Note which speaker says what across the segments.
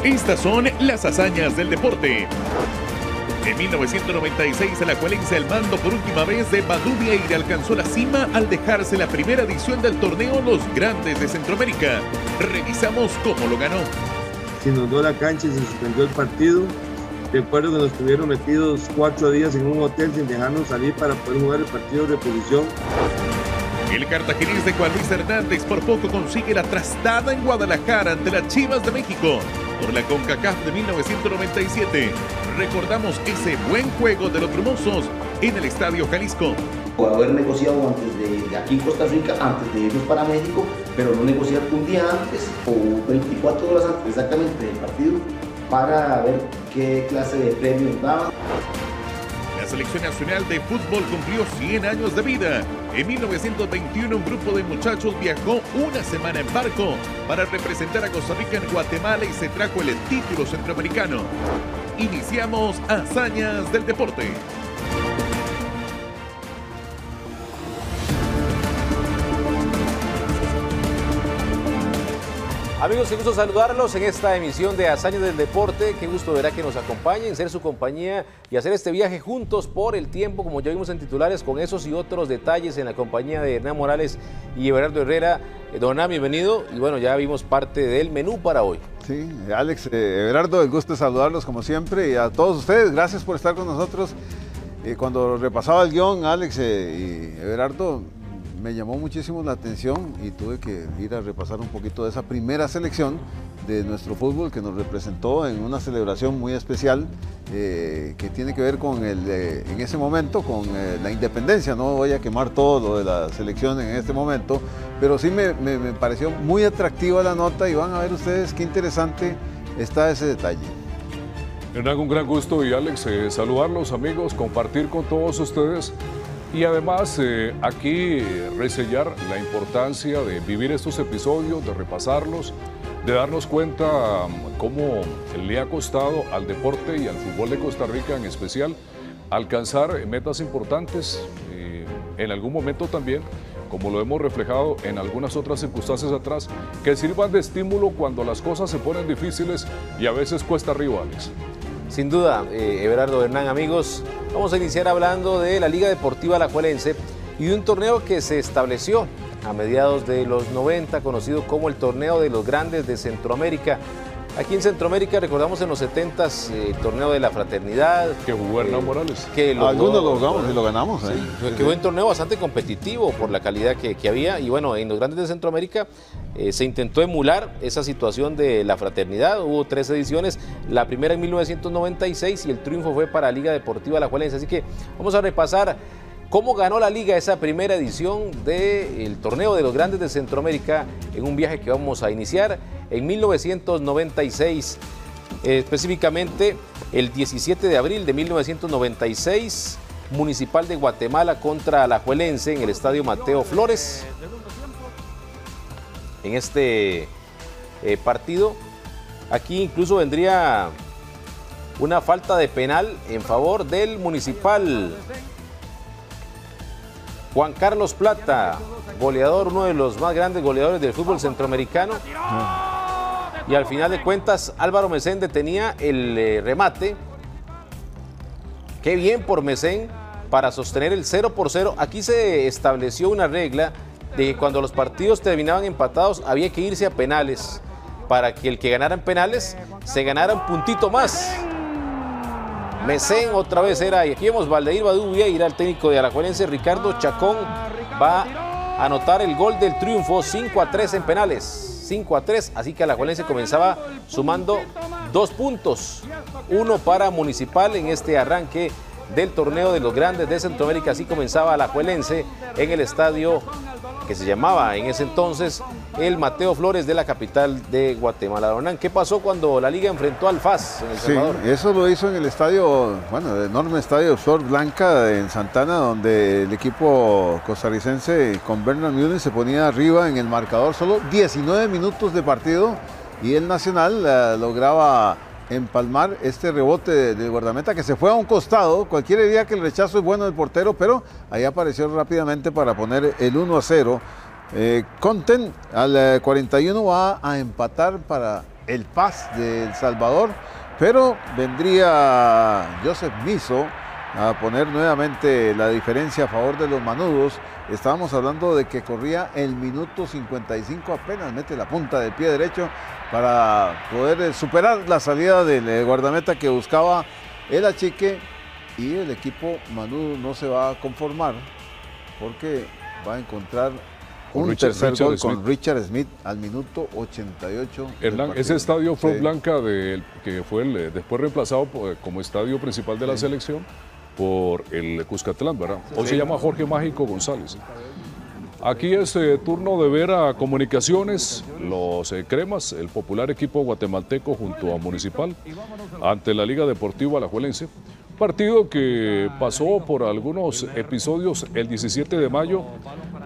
Speaker 1: Estas son las hazañas del deporte. En 1996, el alajuelense al mando por última vez de Badú Vieira alcanzó la cima al dejarse la primera edición del torneo Los Grandes de Centroamérica. Revisamos cómo lo ganó.
Speaker 2: Se inundó la cancha y se suspendió el partido. Recuerdo que nos tuvieron metidos 4 días en un hotel sin dejarnos salir para poder jugar el partido de reposición.
Speaker 1: El cartaginés Juan Luis Hernández por poco consigue la trastada en Guadalajara ante las Chivas de México por la CONCACAF de 1997. Recordamos ese buen juego de los brumosos en el Estadio Jalisco.
Speaker 3: Por haber negociado antes de aquí en Costa Rica, antes de irnos para México, pero no negociar un día antes o 24 horas antes exactamente del partido para ver qué clase de premios daban.
Speaker 1: La Selección Nacional de Fútbol cumplió 100 años de vida. En 1921 un grupo de muchachos viajó una semana en barco para representar a Costa Rica en Guatemala y se trajo el título centroamericano. Iniciamos Hazañas del Deporte.
Speaker 4: Amigos, qué gusto saludarlos en esta emisión de Hazañas del Deporte. Qué gusto verá que nos acompañen, ser su compañía y hacer este viaje juntos por el tiempo, como ya vimos en titulares, con esos y otros detalles en la compañía de Hernán Morales y Everardo Herrera. Don Hernán, bienvenido. Y bueno, ya vimos parte del menú para hoy.
Speaker 5: Sí, Alex, Everardo, el gusto de saludarlos como siempre y a todos ustedes. Gracias por estar con nosotros. Cuando repasaba el guión, Alex y Everardo, me llamó muchísimo la atención y tuve que ir a repasar un poquito de esa primera selección de nuestro fútbol que nos representó en una celebración muy especial que tiene que ver con en ese momento con la independencia. No voy a quemar todo lo de la selección en este momento, pero sí me pareció muy atractiva la nota y van a ver ustedes qué interesante está ese detalle.
Speaker 6: Hernán, un gran gusto y Alex, saludarlos amigos, compartir con todos ustedes. Y además aquí resellar la importancia de vivir estos episodios, de repasarlos, de darnos cuenta cómo le ha costado al deporte y al fútbol de Costa Rica en especial alcanzar metas importantes, en algún momento también, como lo hemos reflejado en algunas otras circunstancias atrás, que sirvan de estímulo cuando las cosas se ponen difíciles y a veces cuesta arriba, Alex.
Speaker 4: Sin duda, Everardo, Hernán, amigos, vamos a iniciar hablando de la Liga Deportiva Alajuelense y de un torneo que se estableció a mediados de los 90, conocido como el Torneo de los Grandes de Centroamérica. Aquí en Centroamérica recordamos en los 70s el Torneo de la Fraternidad.
Speaker 6: Que jugó Hernán Morales.
Speaker 5: Algunos lo jugamos y lo ganamos.
Speaker 4: Sí, que fue un torneo bastante competitivo por la calidad que había. Y bueno, en los Grandes de Centroamérica se intentó emular esa situación de la Fraternidad. Hubo 3 ediciones, la primera en 1996 y el triunfo fue para Liga Deportiva Alajuelense. Así que vamos a repasar cómo ganó la Liga esa primera edición del Torneo de los Grandes de Centroamérica en un viaje que vamos a iniciar en 1996, específicamente el 17 de abril de 1996, Municipal de Guatemala contra Alajuelense en el Estadio Mateo Flores. En este partido, aquí incluso vendría una falta de penal en favor del Municipal. Juan Carlos Plata, goleador, uno de los más grandes goleadores del fútbol centroamericano. Y al final de cuentas, Álvaro Mesén detenía el remate. Qué bien por Mesén para sostener el 0-0. Aquí se estableció una regla de que cuando los partidos terminaban empatados había que irse a penales para que el que ganara en penales se ganara un puntito más. Mesén otra vez era, y aquí vemos Valdeir Badú Vieira, el técnico de Alajuelense. Ricardo Chacón va a anotar el gol del triunfo, 5-3 en penales. 5-3, así que Alajuelense comenzaba sumando 2 puntos, 1 para Municipal en este arranque del Torneo de los Grandes de Centroamérica. Así comenzaba Alajuelense en el estadio que se llamaba en ese entonces el Mateo Flores de la capital de Guatemala. Hernán, ¿qué pasó cuando la Liga enfrentó al FAS en El Salvador?
Speaker 5: Sí, eso lo hizo en el estadio, bueno, el enorme estadio Flor Blanca en Santana, donde el equipo costarricense con Bernard Müller se ponía arriba en el marcador, solo 19 minutos de partido, y el Nacional lograba empalmar este rebote del guardameta que se fue a un costado. Cualquiera diría que el rechazo es bueno del portero, pero ahí apareció rápidamente para poner el 1-0. Conten al 41 va a empatar para el Paz de El Salvador, pero vendría Joseph Miso a poner nuevamente la diferencia a favor de los manudos. Estábamos hablando de que corría el minuto 55, apenas mete la punta del pie derecho para poder superar la salida del guardameta que buscaba el achique, y el equipo manudo no se va a conformar porque va a encontrar un tercer gol con Richard Smith al minuto 88.
Speaker 6: Hernán, ese estadio Flor Blanca, que fue después reemplazado como estadio principal de la selección por el Cuscatlán, ¿verdad? Hoy se llama Jorge Mágico González. Aquí es turno de ver a Comunicaciones, los Cremas, el popular equipo guatemalteco junto a Municipal, ante la Liga Deportiva Alajuelense. Partido que pasó por algunos episodios el 17 de mayo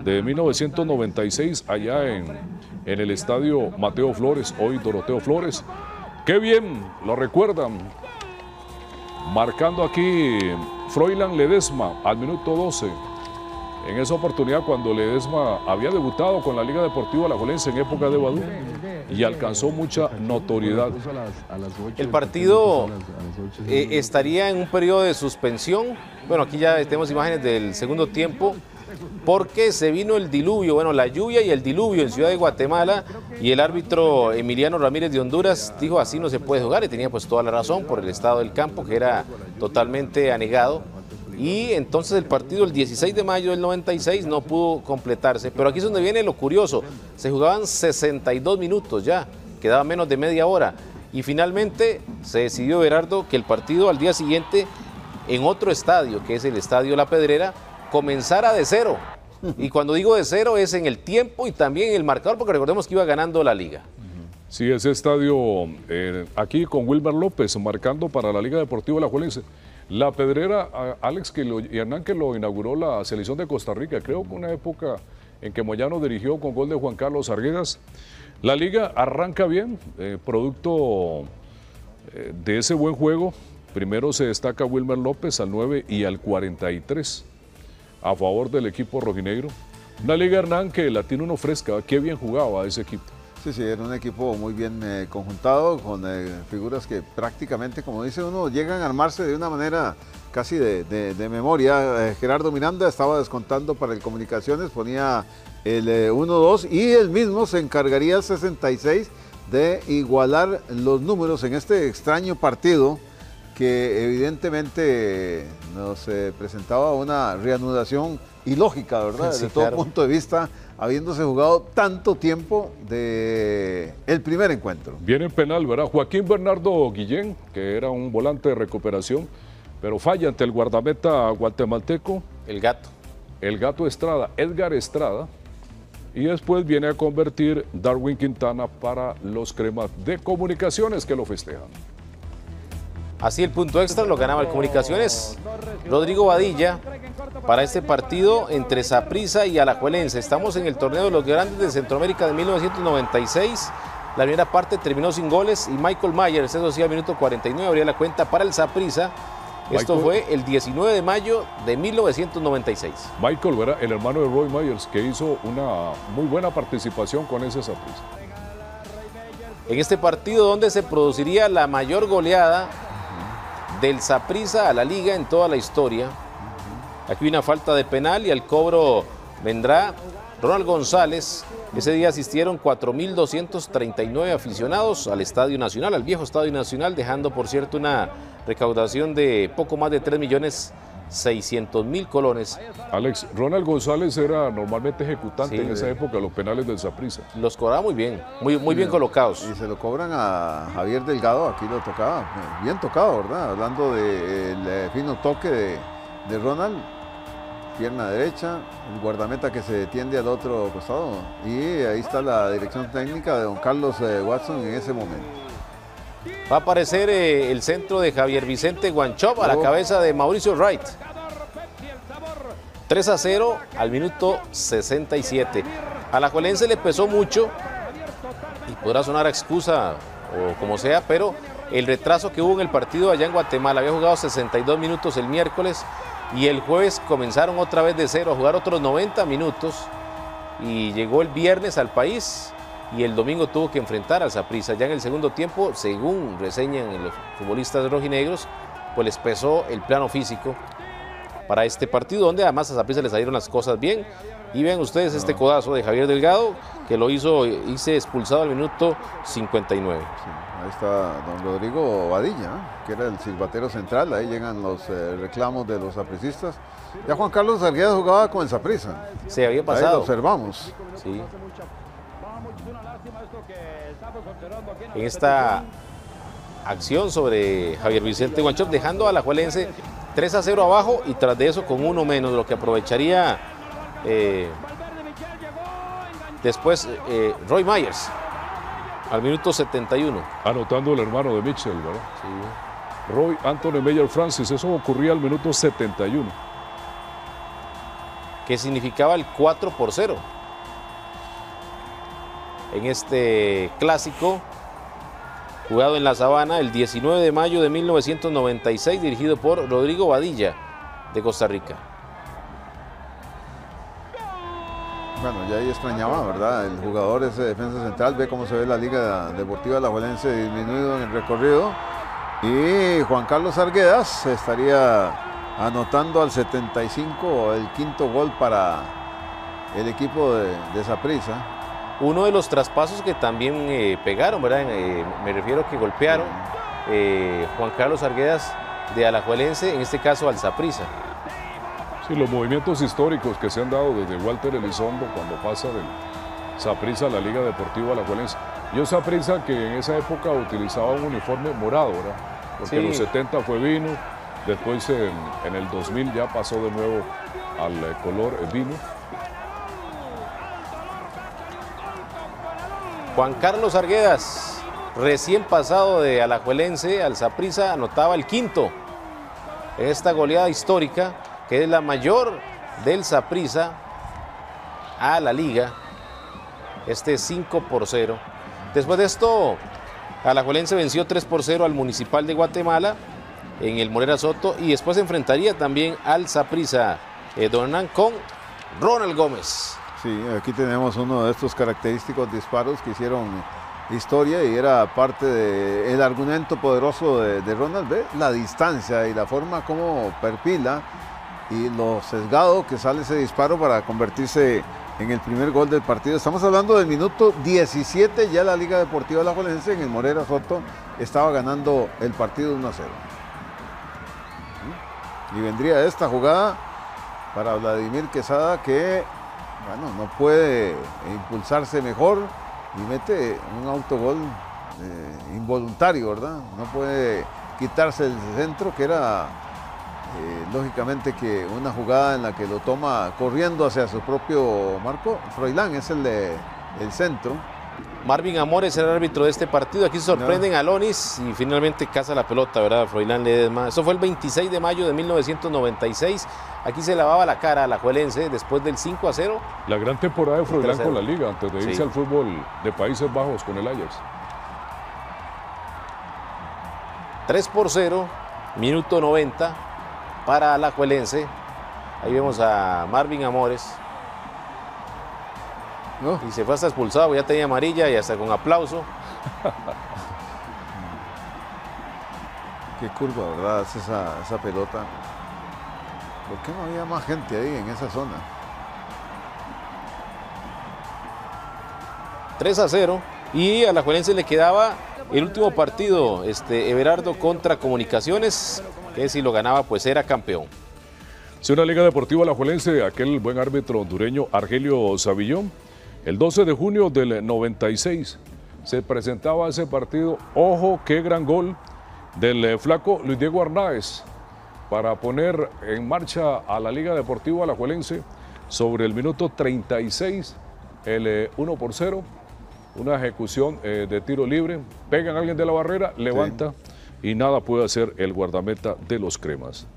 Speaker 6: de 1996 allá en el estadio Mateo Flores, hoy Doroteo Flores. ¡Qué bien! Lo recuerdan. Marcando aquí Froilán Ledesma al minuto 12. En esa oportunidad, cuando Ledesma había debutado con la Liga Deportiva Alajuelense en época de Badú y alcanzó mucha notoriedad.
Speaker 4: El partido estaría en un periodo de suspensión. Bueno, aquí ya tenemos imágenes del segundo tiempo, porque se vino el diluvio, bueno, la lluvia y el diluvio en Ciudad de Guatemala, y el árbitro Emiliano Ramírez de Honduras dijo: así no se puede jugar, y tenía pues toda la razón por el estado del campo, que era totalmente anegado. Y entonces el partido el 16 de mayo del 96 no pudo completarse. Pero aquí es donde viene lo curioso. Se jugaban 62 minutos ya, quedaba menos de media hora. Y finalmente se decidió, Everardo, que el partido al día siguiente, en otro estadio, que es el Estadio La Pedrera, comenzara de cero. Y cuando digo de cero es en el tiempo y también en el marcador, porque recordemos que iba ganando la Liga.
Speaker 6: Sí, ese estadio aquí con Wilmer López marcando para la Liga Deportiva Alajuelense. La Pedrera, Alex y Hernán, que lo inauguró la selección de Costa Rica, creo que una época en que Moyano dirigió con gol de Juan Carlos Arguedas. La liga arranca bien, producto de ese buen juego. Primero se destaca Wilmer López al 9 y al 43 a favor del equipo rojinegro. Una liga, Hernán, que la tiene uno fresca. Qué bien jugaba ese equipo.
Speaker 5: Sí, sí, era un equipo muy bien conjuntado, con figuras que prácticamente, como dice uno, llegan a armarse de una manera casi de memoria. Gerardo Miranda estaba descontando para el Comunicaciones, ponía el 1-2, y él mismo se encargaría al 66 de igualar los números en este extraño partido que evidentemente nos presentaba una reanudación ilógica, ¿verdad?
Speaker 4: Sí,
Speaker 5: desde todo
Speaker 4: claro.
Speaker 5: punto de vista, habiéndose jugado tanto tiempo de el primer encuentro.
Speaker 6: Viene en penal, ¿verdad? Joaquín Bernardo Guillén, que era un volante de recuperación, pero falla ante el guardameta guatemalteco.
Speaker 4: El Gato.
Speaker 6: El Gato Estrada, Edgar Estrada. Y después viene a convertir Darwin Quintana para los Cremas de Comunicaciones, que lo festejan.
Speaker 4: Así el punto extra lo ganaba el Comunicaciones Rodrigo Badilla para este partido entre Saprissa y Alajuelense. Estamos en el torneo de los grandes de Centroamérica de 1996. La primera parte terminó sin goles y Michael Myers, eso sí, al minuto 49 abría la cuenta para el Saprissa. Esto fue el 19 de mayo de 1996.
Speaker 6: Michael, ¿verdad? El hermano de Roy Myers, que hizo una muy buena participación con ese Saprissa.
Speaker 4: En este partido donde se produciría la mayor goleada del Saprissa a la Liga en toda la historia. Aquí una falta de penal y al cobro vendrá Ronald González. Ese día asistieron 4.239 aficionados al Estadio Nacional, al viejo Estadio Nacional, dejando, por cierto, una recaudación de poco más de 3.600.000 colones.
Speaker 6: Alex, Ronald González era normalmente ejecutante
Speaker 4: Sí,
Speaker 6: en esa época los penales del Saprissa.
Speaker 4: Los cobraba muy bien, muy bien colocados.
Speaker 5: Y se lo cobran a Javier Delgado, aquí lo tocaba, bien tocado, ¿verdad? Hablando del fino toque de Ronald, pierna derecha, el guardameta que se tiende al otro costado, y ahí está la dirección técnica de don Carlos Watson en ese momento.
Speaker 4: Va a aparecer el centro de Javier Vicente Guanchop a la cabeza de Mauricio Wright. 3-0 al minuto 67. A la Alajuelense le pesó mucho y podrá sonar a excusa o como sea, pero el retraso que hubo en el partido allá en Guatemala, había jugado 62 minutos el miércoles y el jueves comenzaron otra vez de cero a jugar otros 90 minutos y llegó el viernes al país y el domingo tuvo que enfrentar al Saprissa. Ya en el segundo tiempo, según reseñan los futbolistas rojinegros, pues les pesó el plano físico para este partido, donde además a Saprissa le salieron las cosas bien. Y ven ustedes este codazo de Javier Delgado, que lo hizo expulsado al minuto 59.
Speaker 5: Sí, ahí está don Rodrigo Badilla, que era el silbatero central. Ahí llegan los reclamos de los sapricistas. Ya Juan Carlos Arguedas jugaba con el Saprissa.
Speaker 4: Se había
Speaker 5: Ahí
Speaker 4: pasado.
Speaker 5: lo observamos.
Speaker 4: Sí. En esta acción sobre Javier Vicente Guanchop, dejando a Alajuelense 3-0 abajo y tras de eso con uno menos, lo que aprovecharía después Roy Myers al minuto 71.
Speaker 6: Anotando el hermano de Mitchell, ¿verdad?
Speaker 4: Sí.
Speaker 6: Roy Anthony Meyer Francis, eso ocurría al minuto 71.
Speaker 4: Que significaba el 4-0 en este clásico jugado en La Sabana el 19 de mayo de 1996, dirigido por Rodrigo Badilla de Costa Rica.
Speaker 5: Bueno, ya ahí extrañaba, ¿verdad? El jugador ese defensa central, ve cómo se ve la Liga Deportiva Alajuelense disminuido en el recorrido. Y Juan Carlos Arguedas estaría anotando al 75 el quinto gol para el equipo de Saprissa.
Speaker 4: Uno de los traspasos que también pegaron, ¿verdad? Me refiero que golpearon Juan Carlos Arguedas de Alajuelense, en este caso al Saprissa.
Speaker 6: Sí, los movimientos históricos que se han dado desde Walter Elizondo cuando pasa del Saprissa a la Liga Deportiva Alajuelense. Yo Saprissa que en esa época utilizaba un uniforme morado, ¿verdad? Porque en los 70 fue vino, después en el 2000 ya pasó de nuevo al color vino.
Speaker 4: Juan Carlos Arguedas, recién pasado de Alajuelense al Saprissa, anotaba el quinto en esta goleada histórica, que es la mayor del Saprissa a la Liga, este 5-0. Después de esto, Alajuelense venció 3-0 al Municipal de Guatemala en el Morera Soto y después enfrentaría también al Saprissa Don Hernán con Ronald Gómez.
Speaker 5: Sí, aquí tenemos uno de estos característicos disparos que hicieron historia y era parte del argumento poderoso de Ronald. Ve la distancia y la forma como perfila y lo sesgado que sale ese disparo para convertirse en el primer gol del partido. Estamos hablando del minuto 17, ya la Liga Deportiva Alajuelense en el Morera Soto estaba ganando el partido 1-0. Y vendría esta jugada para Vladimir Quesada, que bueno, no puede impulsarse mejor y mete un autogol involuntario, ¿verdad? No puede quitarse el centro, que era lógicamente que una jugada en la que lo toma corriendo hacia su propio marco. Froilán es el centro.
Speaker 4: Marvin Amores era el árbitro de este partido. Aquí se sorprenden a Lonis y finalmente caza la pelota, ¿verdad? Froilán Ledesma. Eso fue el 26 de mayo de 1996. Aquí se lavaba la cara a Alajuelense después del 5-0.
Speaker 6: La gran temporada de Froilán con la Liga, antes de irse al fútbol de Países Bajos con el Ajax.
Speaker 4: 3-0, minuto 90 para Alajuelense. Ahí vemos a Marvin Amores. Y se fue hasta expulsado, ya tenía amarilla y hasta con aplauso.
Speaker 5: Qué curva, ¿verdad? Es esa pelota. ¿Por qué no había más gente ahí en esa zona?
Speaker 4: 3-0 y a Alajuelense le quedaba el último partido, Everardo contra Comunicaciones, que si lo ganaba pues era campeón.
Speaker 6: Si una Liga Deportiva Alajuelense, aquel buen árbitro hondureño Argelio Savillón, el 12 de junio del 96 se presentaba ese partido. Ojo, qué gran gol del flaco Luis Diego Arnáez para poner en marcha a la Liga Deportiva Alajuelense sobre el minuto 36, el 1-0, una ejecución de tiro libre, pegan a alguien de la barrera, levanta y nada puede hacer el guardameta de los cremas.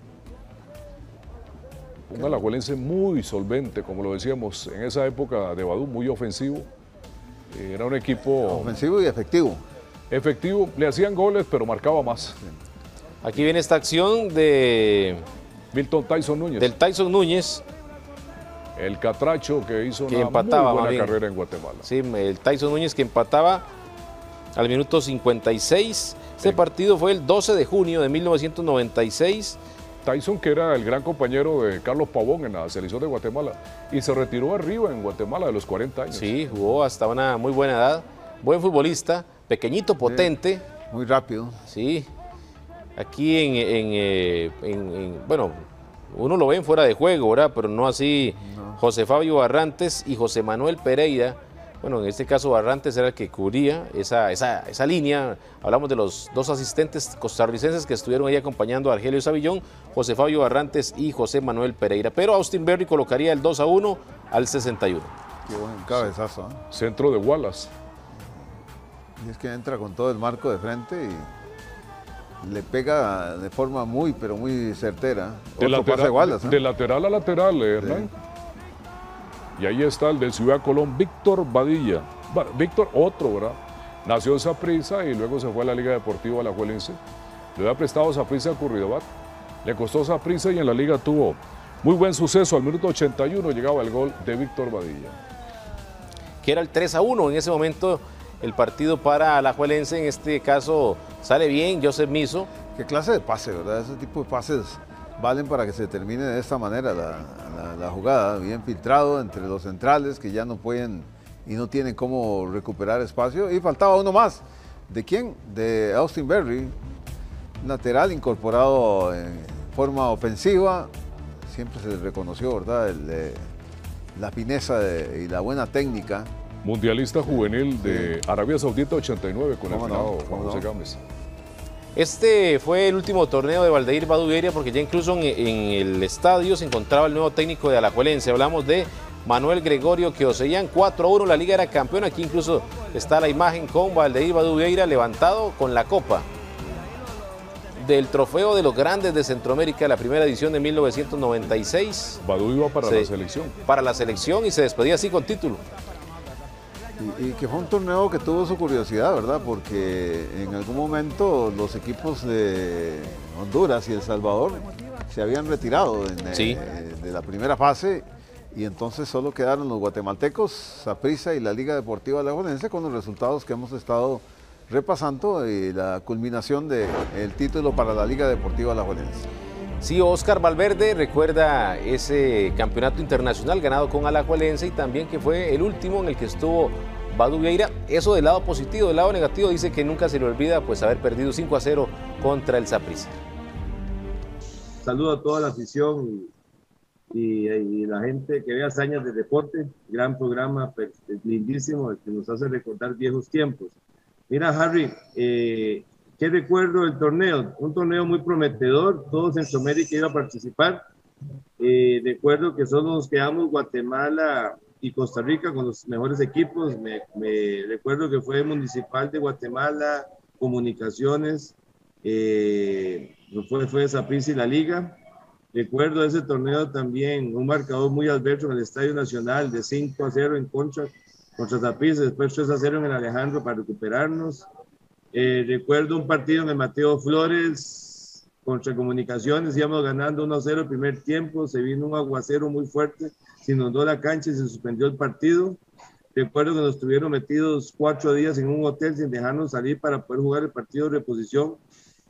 Speaker 6: Un alajuelense muy solvente, como lo decíamos, en esa época de Badú, muy ofensivo. Era un equipo...
Speaker 5: ofensivo y efectivo.
Speaker 6: Efectivo, le hacían goles, pero marcaba más.
Speaker 4: Aquí viene esta acción de...
Speaker 6: Milton Tyson Núñez.
Speaker 4: Del Tyson Núñez.
Speaker 6: el Catracho, que hizo
Speaker 4: que
Speaker 6: una
Speaker 4: empataba,
Speaker 6: muy buena carrera en Guatemala.
Speaker 4: Sí, el Tyson Núñez, que empataba al minuto 56. Este partido fue el 12 de junio de 1996.
Speaker 6: Tyson, que era el gran compañero de Carlos Pavón en la selección de Guatemala, y se retiró arriba en Guatemala de los 40 años.
Speaker 4: Sí, jugó hasta una muy buena edad, buen futbolista, pequeñito, potente.
Speaker 5: Muy rápido.
Speaker 4: Sí, aquí bueno, uno lo ve en fuera de juego, ¿verdad? Pero no así José Fabio Barrantes y José Manuel Pereira. Bueno, en este caso Barrantes era el que cubría esa línea. Hablamos de los dos asistentes costarricenses que estuvieron ahí acompañando a Argelio Savillón, José Fabio Barrantes y José Manuel Pereira. Pero Austin Berry colocaría el 2-1 al 61.
Speaker 5: Qué buen cabezazo, ¿eh?
Speaker 6: Centro de Wallace.
Speaker 5: Y es que entra con todo el marco de frente y le pega de forma muy, pero muy certera.
Speaker 6: De
Speaker 5: Otro pase de Wallace, ¿eh?
Speaker 6: de lateral a lateral, Hernán.
Speaker 5: Sí.
Speaker 6: Y ahí está el del Ciudad Colón, Víctor Badilla. Víctor, otro, ¿verdad? Nació en Saprissa y luego se fue a la Liga Deportiva Alajuelense. Le había prestado Saprissa a Curridabat. Le costó Saprissa y en la liga tuvo muy buen suceso. Al minuto 81 llegaba el gol de Víctor Badilla.
Speaker 4: Que era el 3-1 en ese momento el partido para Alajuelense. En este caso sale bien Joseph Miso.
Speaker 5: ¿Qué clase de pase, verdad? Ese tipo de pases valen para que se termine de esta manera la jugada, bien filtrado entre los centrales que ya no pueden y no tienen cómo recuperar espacio. Y faltaba uno más. ¿De quién? De Austin Berry, lateral incorporado en forma ofensiva. Siempre se le reconoció, ¿verdad? La fineza y la buena técnica.
Speaker 6: Mundialista juvenil de Arabia Saudita 89 con el finado Juan José Gámez.
Speaker 4: Este fue el último torneo de Valdeir Badu Vieira, porque ya incluso en el estadio se encontraba el nuevo técnico de Alajuelense. Hablamos de Manuel Gregorio Queoseyan. 4-1, la liga era campeona. Aquí incluso está la imagen con Valdeir Badu Vieira levantado con la copa del trofeo de los grandes de Centroamérica, la primera edición de 1996.
Speaker 6: Badu iba para la selección.
Speaker 4: Para la selección y se despedía así con título.
Speaker 5: Y que fue un torneo que tuvo su curiosidad, ¿verdad? Porque en algún momento los equipos de Honduras y El Salvador se habían retirado de la primera fase y entonces solo quedaron los guatemaltecos, Saprissa y la Liga Deportiva Alajuelense con los resultados que hemos estado repasando y la culminación del título para la Liga Deportiva Alajuelense.
Speaker 4: Sí, Oscar Valverde recuerda ese campeonato internacional ganado con Alajuelense y también que fue el último en el que estuvo Badu Vieira. Eso del lado positivo. Del lado negativo dice que nunca se le olvida pues haber perdido 5-0 contra el Saprissa.
Speaker 2: Saludo a toda la afición y la gente que ve Hazañas de Deporte. Gran programa, lindísimo, el que nos hace recordar viejos tiempos. Mira, Harry, ¿qué recuerdo del torneo? Un torneo muy prometedor, todo Centroamérica iba a participar. Recuerdo que solo nos quedamos Guatemala y Costa Rica con los mejores equipos. Recuerdo que fue Municipal de Guatemala, Comunicaciones, fue Saprissa y la Liga. Recuerdo ese torneo también, un marcador muy adverso en el Estadio Nacional de 5-0 en contra Saprissa, después 3-0 en el Alejandro para recuperarnos. Recuerdo un partido en el Mateo Flores contra Comunicaciones, íbamos ganando 1-0 el primer tiempo, se vino un aguacero muy fuerte, se inundó la cancha y se suspendió el partido. Recuerdo que nos tuvieron metidos 4 días en un hotel sin dejarnos salir para poder jugar el partido de reposición.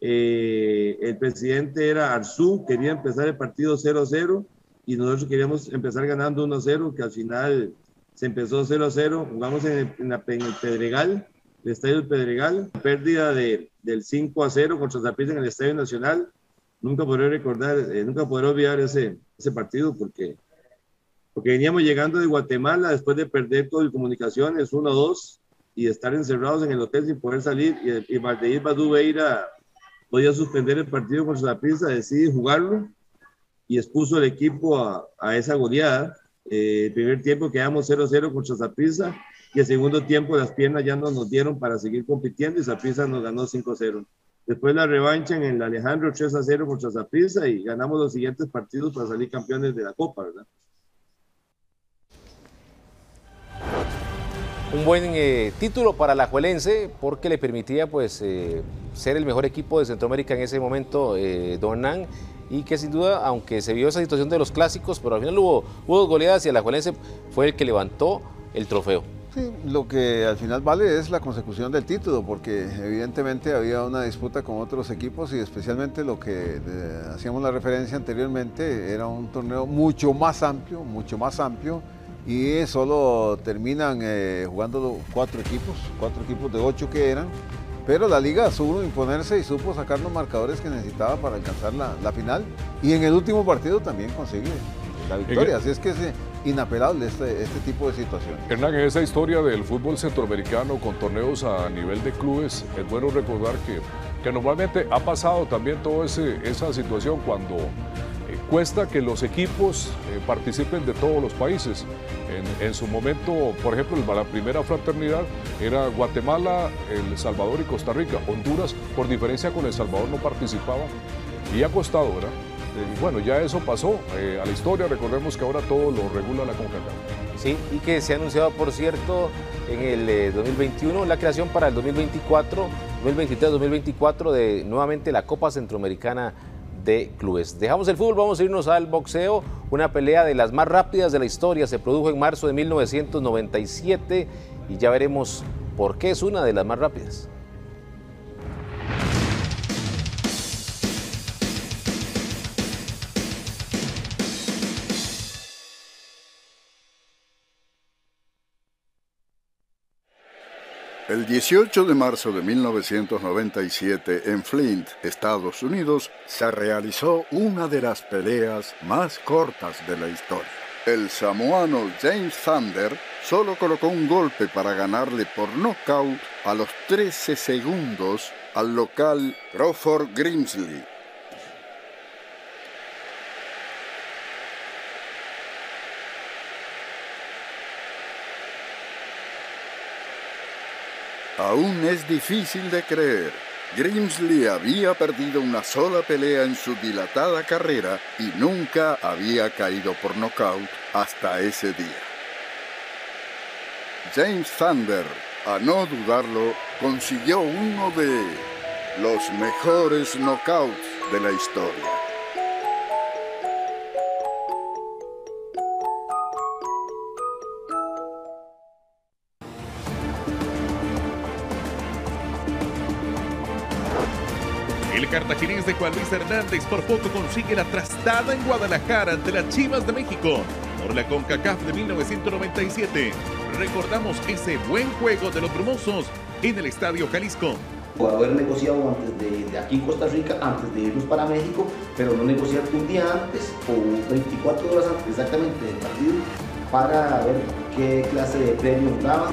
Speaker 2: El presidente era Arzú, quería empezar el partido 0-0 y nosotros queríamos empezar ganando 1-0, que al final se empezó 0-0, jugamos en el Pedregal, el Estadio del Pedregal, pérdida del 5-0 contra Saprissa en el Estadio Nacional. Nunca podré recordar, nunca podré olvidar ese partido porque veníamos llegando de Guatemala después de perder todo el Comunicaciones 1-2 y estar encerrados en el hotel sin poder salir, y Valdeir Badu Vieira podía suspender el partido contra Saprissa, decide jugarlo y expuso el equipo a esa goleada. El primer tiempo quedamos 0-0 contra Saprissa y el segundo tiempo las piernas ya no nos dieron para seguir compitiendo y Saprissa nos ganó 5-0. Después la revancha en el Alejandro 3-0 contra Saprissa y ganamos los siguientes partidos para salir campeones de la Copa, ¿verdad?
Speaker 4: Un buen título para Alajuelense porque le permitía pues ser el mejor equipo de Centroamérica en ese momento, Don Hernán. y que sin duda, aunque se vio esa situación de los clásicos, pero al final hubo 2 goleadas y el Alajuelense fue el que levantó el trofeo.
Speaker 5: Sí, lo que al final vale es la consecución del título, porque evidentemente había una disputa con otros equipos y especialmente lo que hacíamos la referencia anteriormente, era un torneo mucho más amplio y solo terminan jugando 4 equipos de 8 que eran, pero la liga supo imponerse y supo sacar los marcadores que necesitaba para alcanzar la final y en el último partido también consigue la victoria, así es que es inapelable este tipo de situaciones.
Speaker 6: Hernán, en esa historia del fútbol centroamericano con torneos a nivel de clubes, es bueno recordar que normalmente ha pasado también toda esa situación cuando cuesta que los equipos participen de todos los países. En su momento, por ejemplo, la primera fraternidad era Guatemala, El Salvador y Costa Rica. Honduras, por diferencia con El Salvador, no participaba y ha costado, ¿verdad? Bueno, ya eso pasó a la historia, recordemos que ahora todo lo regula la CONCACAF.
Speaker 4: Sí, y que se ha anunciado, por cierto, en el 2021 la creación para el 2023-2024 de nuevamente la Copa Centroamericana de Clubes. Dejamos el fútbol, vamos a irnos al boxeo. Una pelea de las más rápidas de la historia se produjo en marzo de 1997 y ya veremos por qué es una de las más rápidas.
Speaker 7: El 18 de marzo de 1997, en Flint, Estados Unidos, se realizó una de las peleas más cortas de la historia. El samoano James Thunder solo colocó un golpe para ganarle por nocaut a los 13 segundos al local Crawford Grimsley. Aún es difícil de creer. Grimsley había perdido una sola pelea en su dilatada carrera y nunca había caído por nocaut hasta ese día. James Thunder, a no dudarlo, consiguió uno de los mejores knockouts de la historia.
Speaker 1: El cartaginés de Juan Luis Hernández por poco consigue la trastada en Guadalajara ante las Chivas de México por la CONCACAF de 1997. Recordamos ese buen juego de los brumosos en el Estadio Jalisco.
Speaker 3: Haber negociado antes de aquí en Costa Rica, antes de irnos para México, pero no negociar un día antes o 24 horas antes exactamente del partido para ver qué clase de premios daban.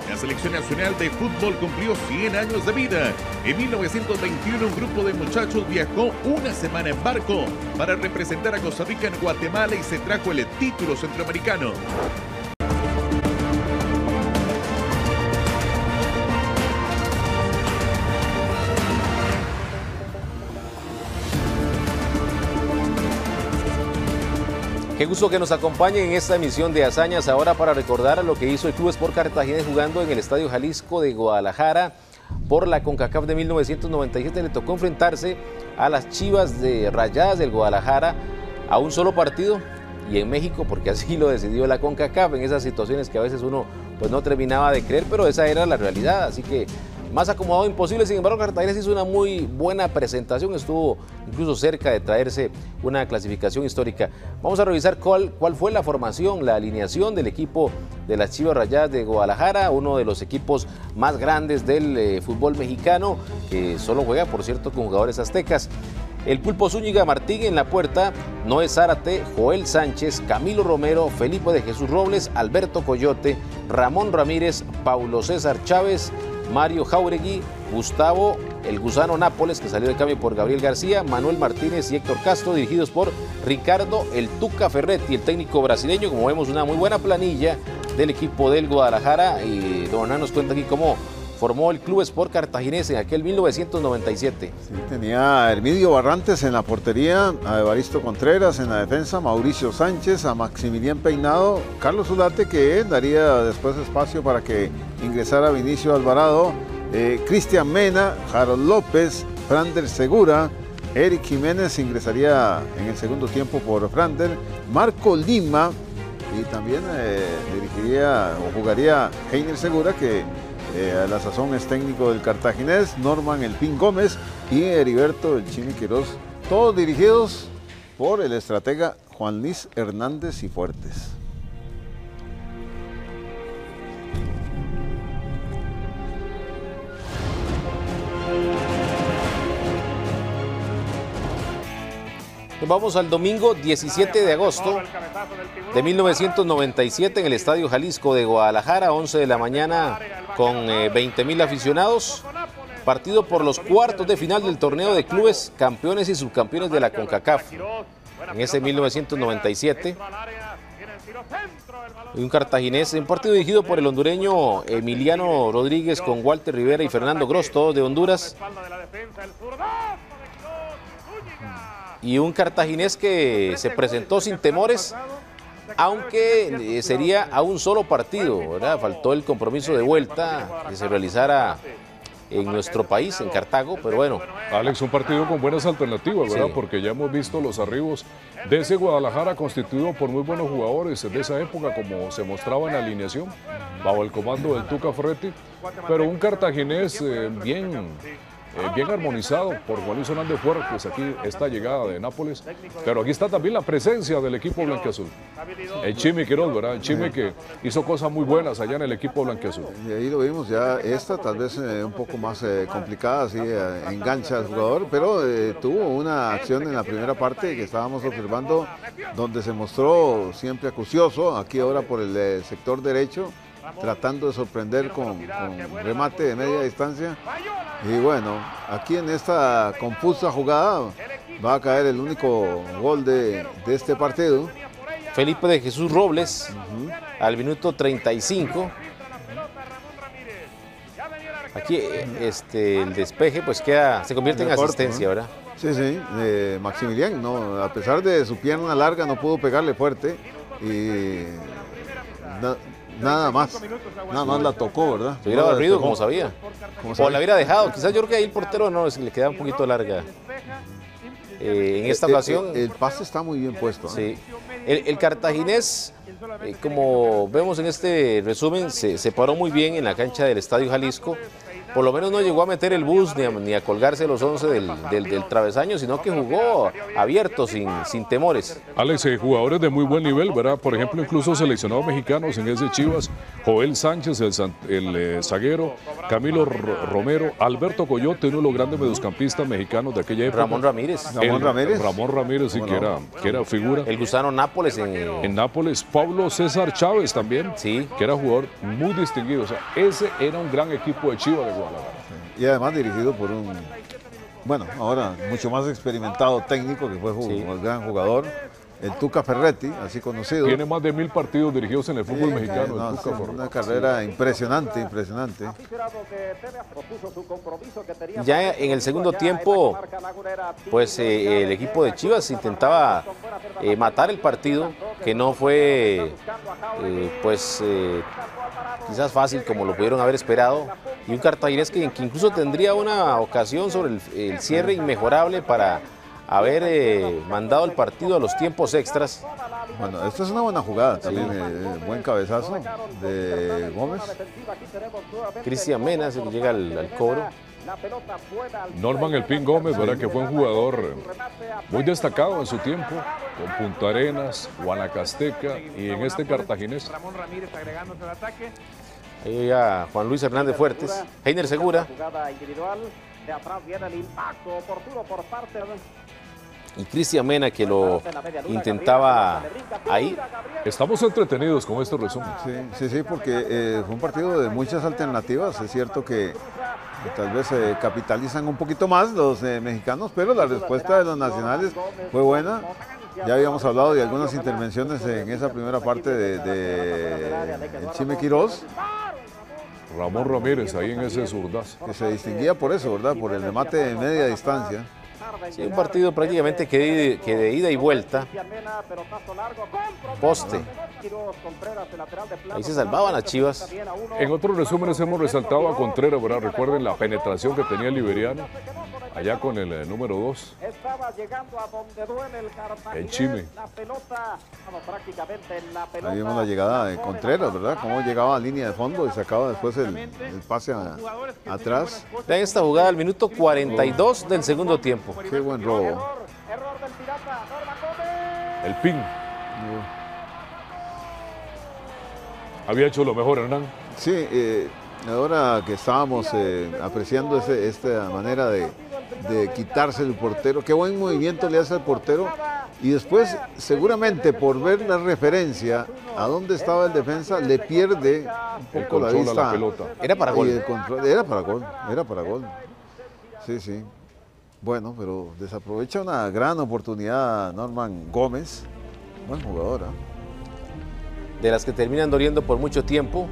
Speaker 1: La Selección Nacional de Fútbol cumplió 100 años de vida. En 1921 un grupo de muchachos viajó una semana en barco para representar a Costa Rica en Guatemala y se trajo el título centroamericano.
Speaker 4: Qué gusto que nos acompañen en esta emisión de Hazañas, ahora para recordar lo que hizo el Club Sport Cartaginés jugando en el Estadio Jalisco de Guadalajara por la CONCACAF de 1997. Le tocó enfrentarse a las Chivas de Rayadas del Guadalajara a un solo partido y en México, porque así lo decidió la CONCACAF, en esas situaciones que a veces uno pues no terminaba de creer, pero esa era la realidad, así que más acomodado imposible. Sin embargo, Cartaginés hizo una muy buena presentación, estuvo incluso cerca de traerse una clasificación histórica. Vamos a revisar cuál fue la formación, la alineación del equipo de las Chivas Rayadas de Guadalajara, uno de los equipos más grandes del fútbol mexicano, que solo juega, por cierto, con jugadores aztecas. El Pulpo Zúñiga Martín en la puerta, Noé Zárate, Joel Sánchez, Camilo Romero, Felipe de Jesús Robles, Alberto Coyote, Ramón Ramírez, Paulo César Chávez, Mario Jauregui, Gustavo El Gusano Nápoles, que salió de cambio por Gabriel García, Manuel Martínez y Héctor Castro, dirigidos por Ricardo El Tuca Ferretti, el técnico brasileño. Como vemos, una muy buena planilla del equipo del Guadalajara, y don Hernán nos cuenta aquí cómo formó el Club Sport Cartaginés en aquel 1997.
Speaker 5: Sí, tenía a Hermidio Barrantes en la portería, a Evaristo Contreras en la defensa, Mauricio Sánchez, a Maximilián Peinado, Carlos Zulate, que daría después espacio para que ingresara Vinicio Alvarado, Cristian Mena, Harold López, Frander Segura, Eric Jiménez ingresaría en el segundo tiempo por Frander. Marco Lima, y también dirigiría o jugaría Heiner Segura, que a la sazón es técnico del Cartaginés. Norman El Pin Gómez y Heriberto El Chimi Quirós, todos dirigidos por el estratega Juan Luis Hernández y Fuertes.
Speaker 4: Vamos al domingo 17 de agosto de 1997 en el Estadio Jalisco de Guadalajara, 11 de la mañana, con 20,000 aficionados. Partido por los cuartos de final del torneo de clubes campeones y subcampeones de la CONCACAF. En ese 1997. Un cartaginés, un partido dirigido por el hondureño Emiliano Rodríguez con Walter Rivera y Fernando Gross, todos de Honduras. Y un cartaginés que se presentó sin temores, aunque sería a un solo partido, ¿verdad? Faltó el compromiso de vuelta que se realizara en nuestro país, en Cartago, pero bueno.
Speaker 6: Alex, un partido con buenas alternativas, ¿verdad? Sí. Porque ya hemos visto los arribos de ese Guadalajara constituido por muy buenos jugadores de esa época, como se mostraba en la alineación, bajo el comando del Tuca Ferretti, pero un cartaginés bien armonizado por Juan Luis Hernández Fuertes, aquí esta llegada de Nápoles, pero aquí está también la presencia del equipo blanquiazul. El Chimi Quirós, ¿verdad? El Chimi que hizo cosas muy buenas allá en el equipo blanquiazul.
Speaker 5: Y ahí lo vimos, ya esta tal vez un poco más complicada, así engancha al jugador, pero tuvo una acción en la primera parte que estábamos observando, donde se mostró siempre acucioso, aquí ahora por el sector derecho, tratando de sorprender con remate de media distancia. Y bueno, aquí en esta confusa jugada va a caer el único gol de este partido.
Speaker 4: Felipe de Jesús Robles, al minuto 35. Aquí el despeje pues se convierte en asistencia, ¿verdad?
Speaker 5: Sí, sí, Maximilián, no, a pesar de su pierna larga no pudo pegarle fuerte y nada más la tocó, ¿verdad?
Speaker 4: Se hubiera barrido como sabía. O la hubiera dejado. Quizás yo creo que ahí el portero no, le queda un poquito larga. En esta ocasión.
Speaker 5: El pase está muy bien puesto.
Speaker 4: Sí. El cartaginés, como vemos en este resumen, se paró muy bien en la cancha del Estadio Jalisco. Por lo menos no llegó a meter el bus ni a colgarse los 11 del travesaño, sino que jugó abierto, sin temores.
Speaker 6: Alex, jugadores de muy buen nivel, ¿verdad? Por ejemplo, incluso seleccionados mexicanos en ese Chivas, Joel Sánchez, el zaguero, Camilo Romero, Alberto Coyote, uno de los grandes mediocampistas mexicanos de aquella época.
Speaker 4: Ramón Ramírez,
Speaker 6: sí, que era figura.
Speaker 4: El Gusano Nápoles
Speaker 6: en Nápoles. Pablo César Chávez también,
Speaker 4: sí,
Speaker 6: que era jugador muy distinguido. O sea, ese era un gran equipo de Chivas de Guadalajara.
Speaker 5: Y además dirigido por un, ahora mucho más experimentado técnico, que fue un gran jugador, el Tuca Ferretti, así conocido.
Speaker 6: Tiene más de 1000 partidos dirigidos en el fútbol mexicano. El Tuca
Speaker 5: una carrera impresionante.
Speaker 4: Ya en el segundo tiempo, pues el equipo de Chivas intentaba matar el partido, que no fue quizás fácil como lo pudieron haber esperado, y un cartaginés que incluso tendría una ocasión sobre el cierre inmejorable para haber mandado el partido a los tiempos extras.
Speaker 5: Bueno, esta es una buena jugada también, buen cabezazo de Gómez.
Speaker 4: Cristian Mena se llega al cobro.
Speaker 6: Norman El Pin Gómez, ¿verdad? Que fue un jugador muy destacado en su tiempo, con Punta Arenas, Guanacasteca y en este cartaginés.
Speaker 4: Ahí llega Juan Luis Hernández Fuertes, Heiner Segura. Y Cristian Mena, que lo intentaba ahí.
Speaker 6: Estamos entretenidos con este resumen.
Speaker 5: Sí, porque fue un partido de muchas alternativas. Es cierto que tal vez capitalizan un poquito más los mexicanos, pero la respuesta de los nacionales fue buena. Ya habíamos hablado de algunas intervenciones en esa primera parte de el Chimi Quirós.
Speaker 6: Ramón Ramírez ahí en ese zurdazo.
Speaker 5: Que se distinguía por eso, ¿verdad? Por el remate de media distancia.
Speaker 4: Sí, un partido prácticamente que de ida y vuelta. Poste. Ahí se salvaban las Chivas.
Speaker 6: En otros resúmenes hemos resaltado a Contreras, ¿verdad? Recuerden la penetración que tenía el liberiano. allá con el número 2.
Speaker 8: Estaba llegando a donde duele el Cartaginés.
Speaker 6: En Chime.
Speaker 8: La pelota, prácticamente en la pelota.
Speaker 5: Ahí vimos la llegada de Contreras, ¿verdad? Cómo llegaba a línea de fondo y sacaba después el pase atrás.
Speaker 4: Vean esta jugada al minuto 42 del segundo tiempo.
Speaker 5: Qué buen robo.
Speaker 8: Error del pirata, Norman Gómez.
Speaker 6: El pin. Había hecho lo mejor, Hernán.
Speaker 5: Sí, ahora que estábamos apreciando esta manera de quitarse el portero, qué buen movimiento le hace al portero, y después seguramente por ver la referencia a dónde estaba el defensa le pierde un poco la vista.
Speaker 6: La pelota.
Speaker 4: Era para gol.
Speaker 5: Era para gol. Sí, sí. Bueno, pero desaprovecha una gran oportunidad Norman Gómez, buen jugador,
Speaker 4: De las que terminan doliendo por mucho tiempo.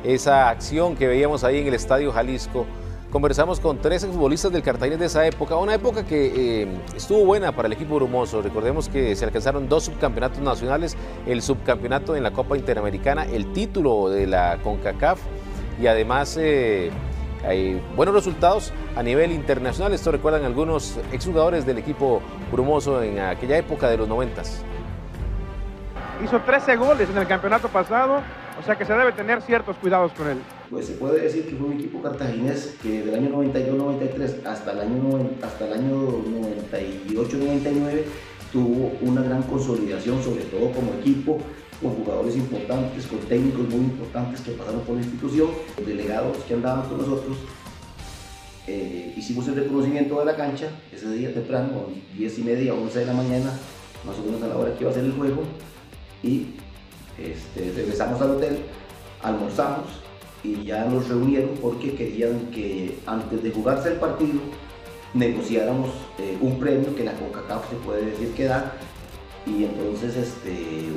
Speaker 4: Esa acción que veíamos ahí en el Estadio Jalisco. Conversamos con 13 futbolistas del Cartaginés de esa época, una época que estuvo buena para el equipo brumoso. Recordemos que se alcanzaron 2 subcampeonatos nacionales, el subcampeonato en la Copa Interamericana, el título de la CONCACAF y además hay buenos resultados a nivel internacional. Esto recuerdan algunos exjugadores del equipo brumoso en aquella época de los 90s.
Speaker 8: Hizo 13 goles en el campeonato pasado, o sea que se debe tener ciertos cuidados con él.
Speaker 3: Pues se puede decir que fue un equipo cartaginés que del año 92-93 hasta el año 98-99 tuvo una gran consolidación, sobre todo como equipo, con jugadores importantes, con técnicos muy importantes que pasaron por la institución, los delegados que andaban con nosotros. Hicimos el reconocimiento de la cancha ese día temprano, 10:30 o 11 de la mañana, más o menos a la hora que iba a ser el juego, y regresamos al hotel, almorzamos y ya nos reunieron porque querían que antes de jugarse el partido negociáramos un premio que la CONCACAF se puede decir que da, y entonces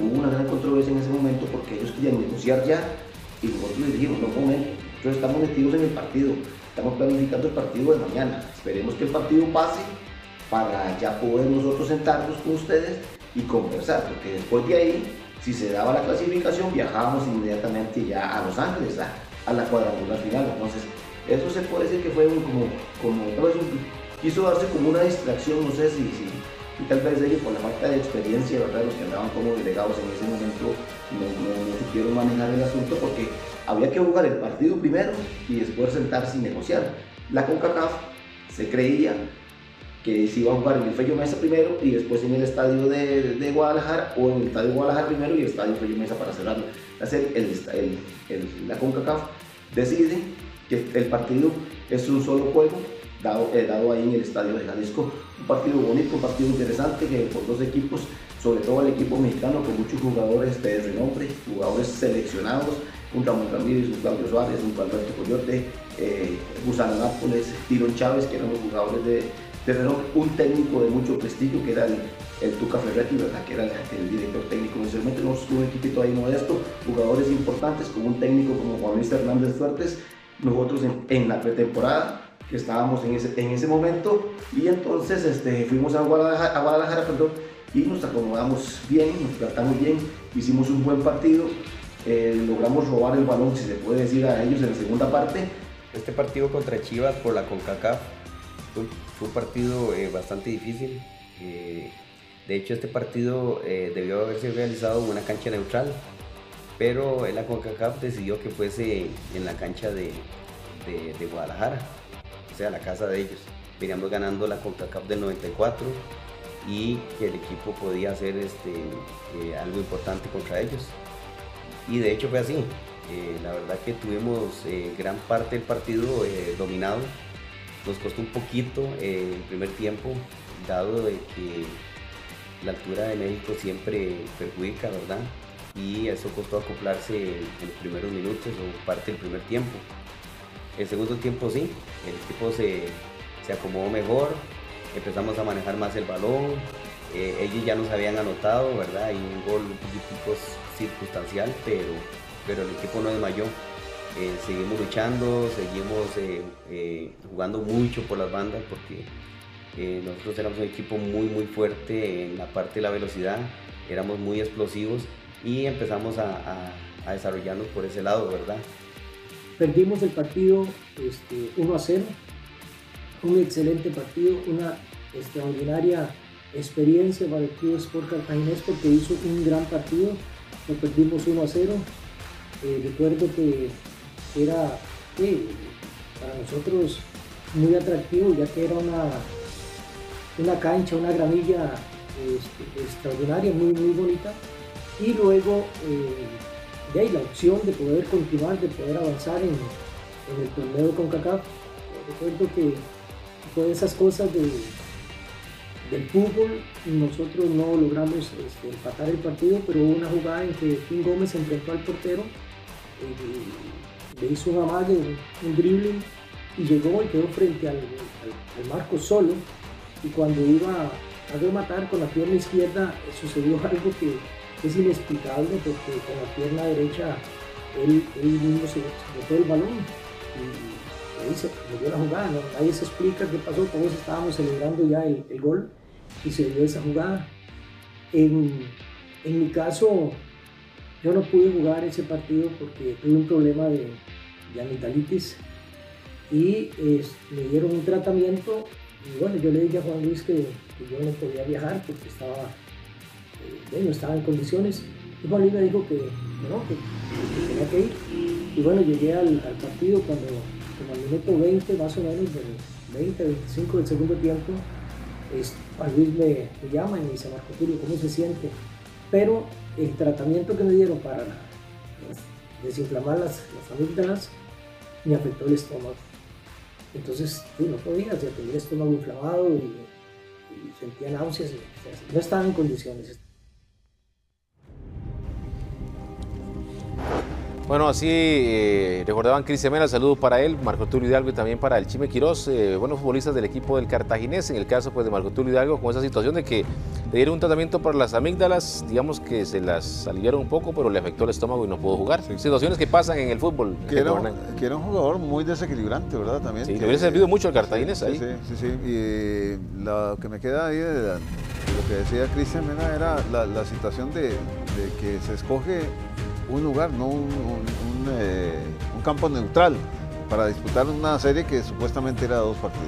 Speaker 3: hubo una gran controversia en ese momento porque ellos querían negociar ya y nosotros les dijimos, no, un momento, nosotros estamos metidos en el partido, estamos planificando el partido de mañana, esperemos que el partido pase para ya poder nosotros sentarnos con ustedes y conversar, porque después de ahí, si se daba la clasificación, viajábamos inmediatamente ya a Los Ángeles, a la cuadrangular final. Entonces, eso se puede decir que fue quiso darse como una distracción, no sé si y tal vez ellos por la falta de experiencia, ¿verdad? Los que andaban como delegados en ese momento no supieron manejar el asunto, porque había que jugar el partido primero y después sentarse y negociar. La CONCACAF se creía que se iba a jugar en el Fello Mesa primero y después en el estadio de Guadalajara, o en el estadio de Guadalajara primero y el estadio Fello Mesa para cerrarlo. La CONCACAF decide que el partido es un solo juego, dado ahí en el estadio de Jalisco. Un partido bonito, un partido interesante, que por dos equipos, sobre todo el equipo mexicano, con muchos jugadores de renombre, jugadores seleccionados, un Ramón Ramírez, un Claudio Suárez, un Alberto Coyote, Gusano Nápoles, Tirón Chávez, que eran los jugadores de renombre, un técnico de mucho prestigio que era el Tuca Ferretti, ¿verdad? Que era el director técnico. En ese momento nosotros un equipito ahí modesto, jugadores importantes, con un técnico como Juan Luis Hernández Fuertes, nosotros en la pretemporada que estábamos en ese momento, y entonces fuimos a Guadalajara, y nos acomodamos bien, nos tratamos bien, hicimos un buen partido, logramos robar el balón, si se puede decir, a ellos en la segunda parte.
Speaker 9: Este partido contra Chivas por la CONCACAF fue un partido bastante difícil. De hecho, este partido debió haberse realizado en una cancha neutral, pero la CONCACAF decidió que fuese en la cancha de Guadalajara, o sea, la casa de ellos. Veníamos ganando la CONCACAF del 94 y que el equipo podía hacer algo importante contra ellos. Y de hecho fue así. La verdad que tuvimos gran parte del partido dominado. Nos costó un poquito el primer tiempo, dado de que la altura de México siempre perjudica, ¿verdad? Y eso costó acoplarse en los primeros minutos o parte del primer tiempo. El segundo tiempo sí, el equipo se acomodó mejor, empezamos a manejar más el balón, ellos ya nos habían anotado, ¿verdad? Y un gol un poquitico circunstancial, pero el equipo no desmayó. Seguimos luchando, seguimos jugando mucho por las bandas, porque nosotros éramos un equipo muy fuerte en la parte de la velocidad, éramos muy explosivos y empezamos a desarrollarnos por ese lado, ¿verdad?
Speaker 10: Perdimos el partido 1-0, un excelente partido, una extraordinaria experiencia para el Club Sport Cartaginés porque hizo un gran partido, lo perdimos 1-0. Recuerdo que era para nosotros muy atractivo, ya que era una cancha, una gramilla extraordinaria, muy bonita, y luego de ahí la opción de poder continuar, de poder avanzar en el torneo con CONCACAF. Recuerdo que fue de esas cosas del fútbol. Nosotros no logramos empatar el partido, pero hubo una jugada en que Tim Gómez enfrentó al portero, le hizo un amague, un dribbling, y llegó y quedó frente al marco solo, y cuando iba a rematar con la pierna izquierda sucedió algo que es inexplicable, porque con la pierna derecha él mismo se botó el balón y ahí se dio la jugada. ¿No? Nadie se explica qué pasó, todos estábamos celebrando ya el gol y se dio esa jugada. En mi caso, yo no pude jugar ese partido porque tuve un problema de amigdalitis y me dieron un tratamiento, y bueno, yo le dije a Juan Luis que yo no podía viajar porque no estaba en condiciones, y Juan Luis me dijo que tenía que ir, y bueno, llegué al partido cuando al minuto 20 más o menos, del 20-25 del segundo tiempo. Juan Luis me llama y me dice: Marco Tulio, ¿cómo se siente? Pero el tratamiento que me dieron para desinflamar las amígdalas me afectó el estómago. Entonces no podía, ya tenía el estómago inflamado y sentía náuseas, no estaba en condiciones.
Speaker 4: Bueno, así recordaban Cristian Mena, saludo para él, Marco Tulio Hidalgo y también para el Chime Quirós, buenos futbolistas del equipo del Cartaginés. En el caso pues de Marco Tulio Hidalgo, con esa situación de que le dieron un tratamiento para las amígdalas, digamos que se las aliviaron un poco, pero le afectó el estómago y no pudo jugar. Sí. Situaciones que pasan en el fútbol.
Speaker 5: Que era un jugador muy desequilibrante, ¿verdad? También.
Speaker 4: Sí, le hubiera servido mucho al Cartaginés ahí.
Speaker 5: Sí. Y lo que me queda ahí de lo que decía Cristian Mena era la situación de que se escoge un lugar, no un campo neutral para disputar una serie que supuestamente era 2 partidos.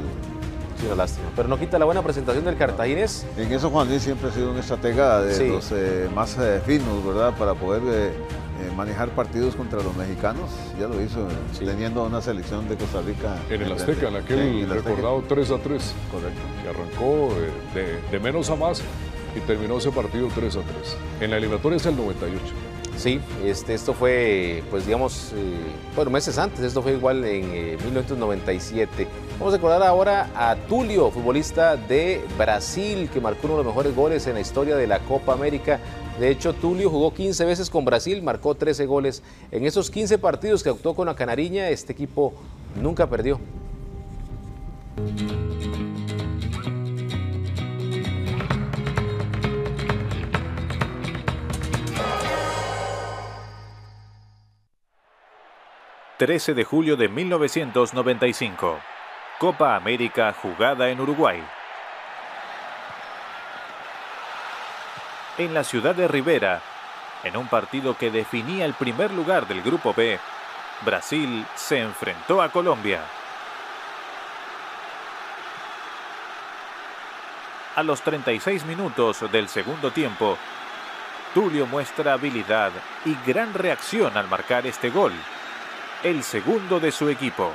Speaker 4: Sí, una lástima. Pero no quita la buena presentación del Cartaginés.
Speaker 5: En eso Juan Luis siempre ha sido un estratega de los más finos, ¿verdad? Para poder manejar partidos contra los mexicanos. Ya lo hizo teniendo una selección de Costa Rica.
Speaker 6: En el Azteca, en aquel recordado 3-3.
Speaker 5: Correcto.
Speaker 6: Que arrancó de menos a más y terminó ese partido 3-3. En la eliminatoria es el 98.
Speaker 4: Sí, esto fue, pues digamos, meses antes, esto fue igual en 1997. Vamos a recordar ahora a Tulio, futbolista de Brasil, que marcó uno de los mejores goles en la historia de la Copa América. De hecho, Tulio jugó 15 veces con Brasil, marcó 13 goles. En esos 15 partidos que actuó con la Canariña, este equipo nunca perdió.
Speaker 11: ...13 de julio de 1995... Copa América jugada en Uruguay. En la ciudad de Rivera, en un partido que definía el primer lugar del Grupo B, Brasil se enfrentó a Colombia. A los 36 minutos del segundo tiempo, Tulio muestra habilidad y gran reacción al marcar este gol, el segundo de su equipo.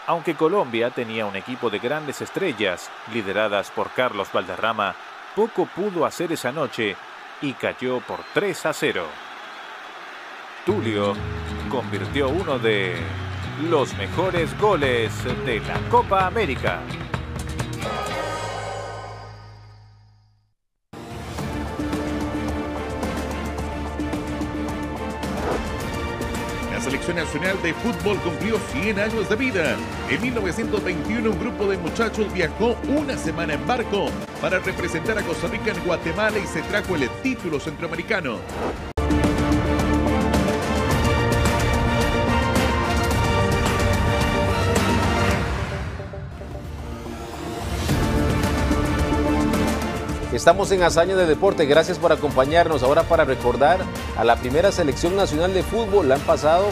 Speaker 11: Aunque Colombia tenía un equipo de grandes estrellas, lideradas por Carlos Valderrama, poco pudo hacer esa noche y cayó por 3-0. Tulio convirtió uno de los mejores goles de la Copa América.
Speaker 1: La Selección Nacional de Fútbol cumplió 100 años de vida. En 1921 un grupo de muchachos viajó una semana en barco para representar a Costa Rica en Guatemala y se trajo el título centroamericano.
Speaker 4: Estamos en Hazaña de Deporte, gracias por acompañarnos. Ahora para recordar a la primera selección nacional de fútbol, la han pasado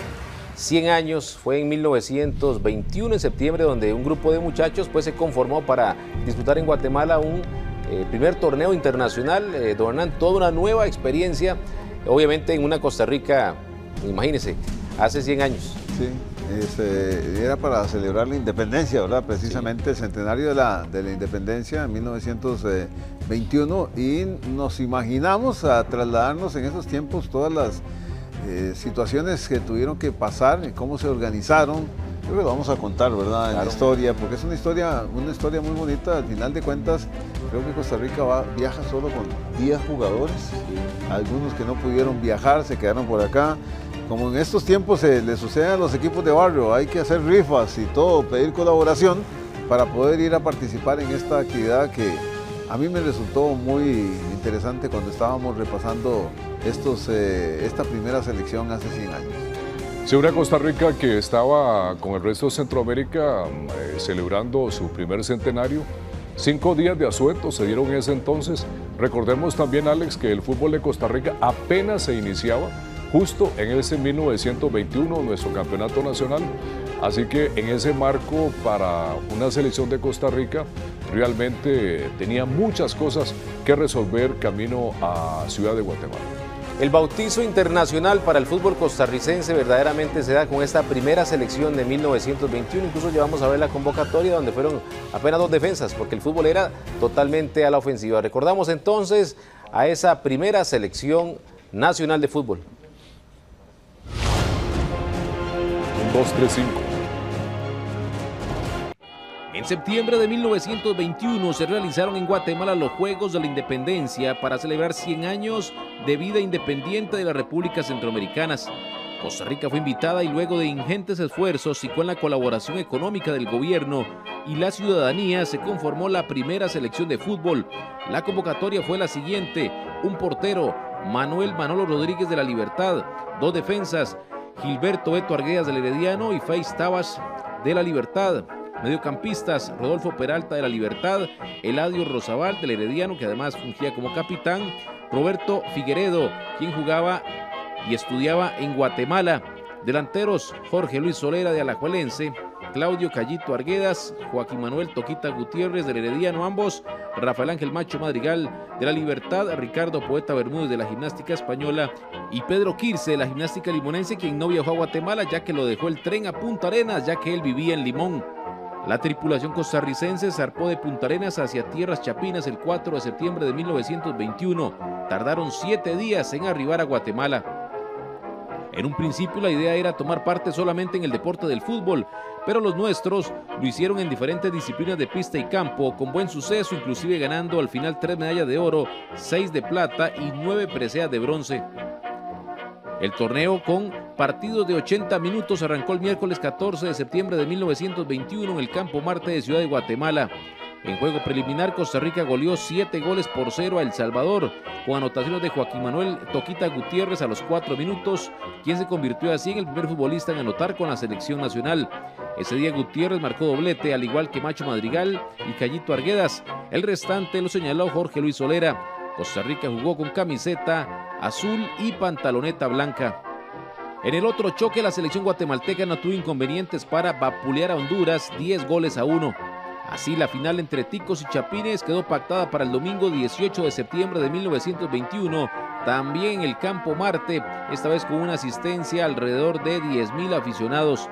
Speaker 4: 100 años, fue en 1921, en septiembre, donde un grupo de muchachos pues, se conformó para disputar en Guatemala un primer torneo internacional, don Hernán, toda una nueva experiencia, obviamente en una Costa Rica, imagínense, hace 100 años.
Speaker 5: Sí, era para celebrar la independencia, ¿verdad? Precisamente sí. El centenario de la independencia en 1921, y nos imaginamos a trasladarnos en esos tiempos todas las situaciones que tuvieron que pasar y cómo se organizaron. Creo que lo vamos a contar, ¿verdad? Claro. En la historia, porque es una historia muy bonita. Al final de cuentas, creo que Costa Rica viaja solo con 10 jugadores. Sí. Algunos que no pudieron viajar se quedaron por acá. Como en estos tiempos le sucede a los equipos de barrio, hay que hacer rifas y todo, pedir colaboración para poder ir a participar en esta actividad que a mí me resultó muy interesante cuando estábamos repasando esta primera selección hace 100 años.
Speaker 6: Sí, una Costa Rica que estaba con el resto de Centroamérica celebrando su primer centenario. 5 días de asueto se dieron en ese entonces. Recordemos también, Alex, que el fútbol de Costa Rica apenas se iniciaba, justo en ese 1921, nuestro campeonato nacional. Así que en ese marco, para una selección de Costa Rica, realmente tenía muchas cosas que resolver camino a Ciudad de Guatemala.
Speaker 4: El bautizo internacional para el fútbol costarricense verdaderamente se da con esta primera selección de 1921. Incluso llevamos a ver la convocatoria donde fueron apenas 2 defensas, porque el fútbol era totalmente a la ofensiva. Recordamos entonces a esa primera selección nacional de fútbol.
Speaker 6: 1, 2, 3, 5.
Speaker 12: En septiembre de 1921 se realizaron en Guatemala los Juegos de la Independencia para celebrar 100 años de vida independiente de las repúblicas centroamericanas. Costa Rica fue invitada y luego de ingentes esfuerzos y con la colaboración económica del gobierno y la ciudadanía se conformó la primera selección de fútbol. La convocatoria fue la siguiente: un portero, Manuel Manolo Rodríguez de la Libertad; 2 defensas, Gilberto Eto Arguedas del Herediano y Faiz Tabas de la Libertad; mediocampistas, Rodolfo Peralta de la Libertad, Eladio Rosabal del Herediano, que además fungía como capitán; Roberto Figueredo, quien jugaba y estudiaba en Guatemala; delanteros, Jorge Luis Solera de Alajuelense, Claudio Callito Arguedas, Joaquín Manuel Toquita Gutiérrez del Herediano, ambos; Rafael Ángel Macho Madrigal de la Libertad, Ricardo Poeta Bermúdez de la Gimnástica Española y Pedro Quirce de la Gimnástica Limonense, quien no viajó a Guatemala ya que lo dejó el tren a Punta Arenas, ya que él vivía en Limón. La tripulación costarricense zarpó de Punta Arenas hacia tierras chapinas el 4 de septiembre de 1921. Tardaron 7 días en arribar a Guatemala. En un principio la idea era tomar parte solamente en el deporte del fútbol, pero los nuestros lo hicieron en diferentes disciplinas de pista y campo, con buen suceso, inclusive ganando al final 3 medallas de oro, 6 de plata y 9 preseas de bronce. El torneo, con partidos de 80 minutos, arrancó el miércoles 14 de septiembre de 1921 en el Campo Marte de Ciudad de Guatemala. En juego preliminar, Costa Rica goleó 7-0 a El Salvador, con anotaciones de Joaquín Manuel Toquita Gutiérrez a los 4 minutos, quien se convirtió así en el primer futbolista en anotar con la selección nacional. Ese día Gutiérrez marcó doblete, al igual que Macho Madrigal y Callito Arguedas. El restante lo señaló Jorge Luis Solera. Costa Rica jugó con camiseta azul y pantaloneta blanca. En el otro choque, la selección guatemalteca no tuvo inconvenientes para vapulear a Honduras 10-1. Así, la final entre Ticos y Chapines quedó pactada para el domingo 18 de septiembre de 1921, también en el Campo Marte, esta vez con una asistencia alrededor de 10,000 aficionados.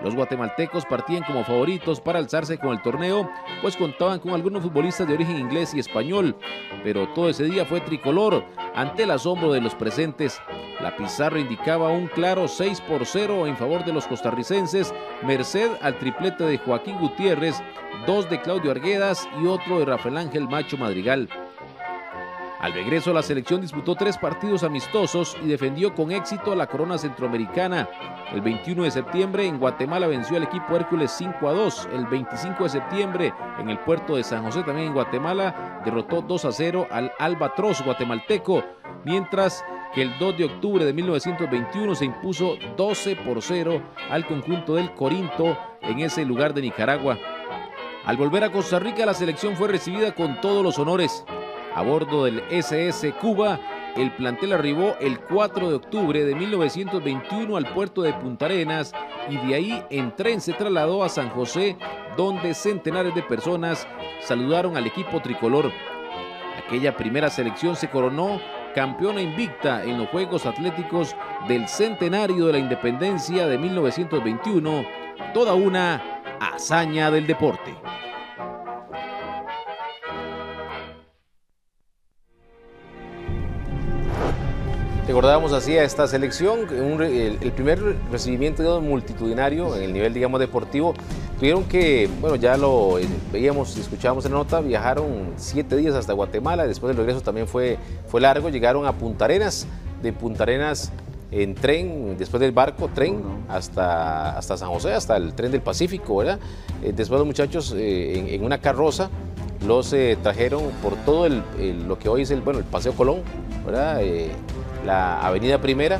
Speaker 12: Los guatemaltecos partían como favoritos para alzarse con el torneo, pues contaban con algunos futbolistas de origen inglés y español, pero todo ese día fue tricolor ante el asombro de los presentes. La pizarra indicaba un claro 6-0 en favor de los costarricenses, merced al triplete de Joaquín Gutiérrez, 2 de Claudio Arguedas y otro de Rafael Ángel Macho Madrigal. Al regreso, la selección disputó 3 partidos amistosos y defendió con éxito la corona centroamericana. El 21 de septiembre en Guatemala venció al equipo Hércules 5-2. El 25 de septiembre en el puerto de San José, también en Guatemala, derrotó 2-0 al Albatros guatemalteco, mientras que el 2 de octubre de 1921 se impuso 12-0 al conjunto del Corinto en ese lugar de Nicaragua. Al volver a Costa Rica, la selección fue recibida con todos los honores. A bordo del SS Cuba el plantel arribó el 4 de octubre de 1921 al puerto de Punta Arenas y de ahí en tren se trasladó a San José, donde centenares de personas saludaron al equipo tricolor. Aquella primera selección se coronó campeona invicta en los Juegos Atléticos del Centenario de la Independencia de 1921, toda una hazaña del deporte.
Speaker 4: Recordábamos así a esta selección, el primer recibimiento multitudinario en el nivel, digamos, deportivo. Tuvieron que, bueno, ya lo veíamos y escuchábamos en la nota, viajaron 7 días hasta Guatemala, después del regreso también fue largo, llegaron a Punta Arenas, de Punta Arenas en tren, después del barco, tren, hasta San José, hasta el tren del Pacífico, ¿verdad? Después los muchachos en una carroza los trajeron por todo lo que hoy es el Paseo Colón, ¿verdad? La Avenida Primera,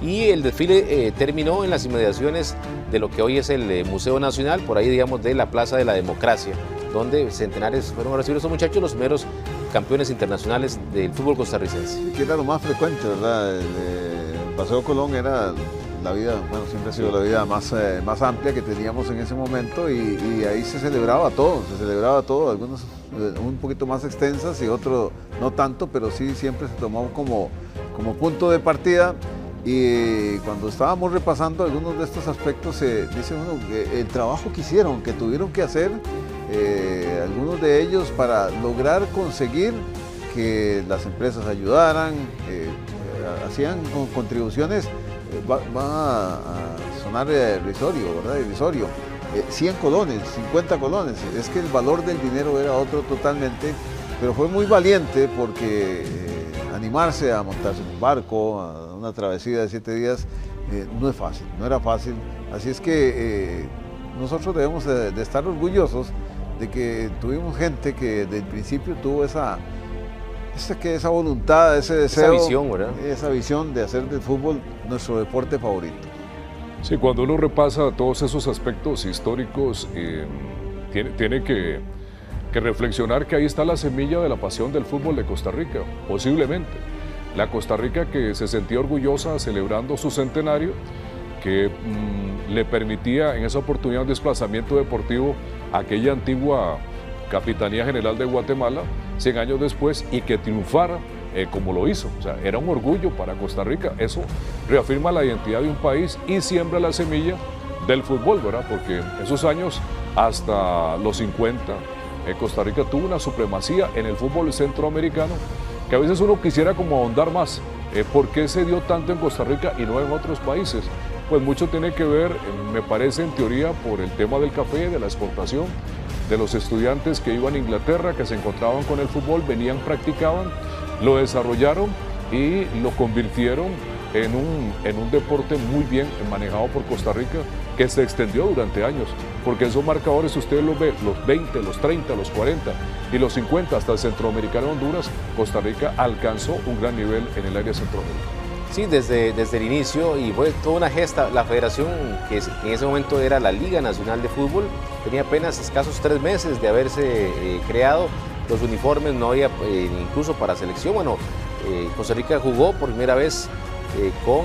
Speaker 4: y el desfile terminó en las inmediaciones de lo que hoy es el Museo Nacional, por ahí, digamos, de la Plaza de la Democracia, donde centenares fueron a recibir a estos muchachos, los primeros campeones internacionales del fútbol costarricense.
Speaker 5: Que era lo más frecuente, ¿verdad? El Paseo Colón era la vida, bueno, siempre ha sido la vida más amplia que teníamos en ese momento, y ahí se celebraba todo, algunos un poquito más extensas y otros no tanto, pero sí siempre se tomó como punto de partida. Y cuando estábamos repasando algunos de estos aspectos, dice uno que el trabajo que hicieron, que tuvieron que hacer algunos de ellos para lograr conseguir que las empresas ayudaran, hacían contribuciones, va a sonar irrisorio, ¿verdad? Irrisorio. 100 colones, 50 colones, es que el valor del dinero era otro totalmente, pero fue muy valiente porque animarse a montarse en un barco, a una travesía de 7 días, no es fácil, no era fácil. Así es que nosotros debemos de estar orgullosos de que tuvimos gente que desde el principio tuvo esa voluntad, ese deseo,
Speaker 4: esa visión, ¿verdad?
Speaker 5: Esa visión de hacer del fútbol nuestro deporte favorito.
Speaker 6: Sí, cuando uno repasa todos esos aspectos históricos, tiene que reflexionar que ahí está la semilla de la pasión del fútbol de Costa Rica, posiblemente. La Costa Rica que se sentía orgullosa celebrando su centenario, que le permitía en esa oportunidad un desplazamiento deportivo a aquella antigua Capitanía General de Guatemala, 100 años después, y que triunfara como lo hizo. O sea, era un orgullo para Costa Rica. Eso reafirma la identidad de un país y siembra la semilla del fútbol, ¿verdad? Porque esos años, hasta los 50, Costa Rica tuvo una supremacía en el fútbol centroamericano, que a veces uno quisiera como ahondar más. ¿Por qué se dio tanto en Costa Rica y no en otros países? Pues mucho tiene que ver, me parece, en teoría, por el tema del café, de la exportación, de los estudiantes que iban a Inglaterra, que se encontraban con el fútbol, venían, practicaban, lo desarrollaron y lo convirtieron en un deporte muy bien manejado por Costa Rica, que se extendió durante años, porque esos marcadores usted los ve, los 20, los 30, los 40 y los 50 hasta el Centroamericano de Honduras. Costa Rica alcanzó un gran nivel en el área centroamericana.
Speaker 4: Sí, desde el inicio, y fue toda una gesta. La federación, que en ese momento era la Liga Nacional de Fútbol, tenía apenas escasos 3 meses de haberse creado. Los uniformes no había incluso para selección. Bueno, Costa Rica jugó por primera vez con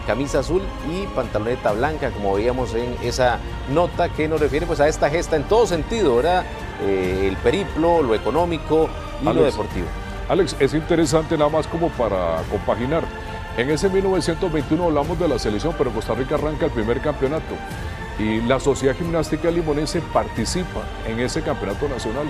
Speaker 4: camisa azul y pantaloneta blanca, como veíamos en esa nota, que nos refiere pues a esta gesta en todo sentido, ¿verdad? El periplo, lo económico y lo deportivo.
Speaker 6: Alex, es interesante nada más como para compaginar. En ese 1921 hablamos de la selección, pero Costa Rica arranca el primer campeonato y la Sociedad Gimnástica Limonense participa en ese campeonato nacional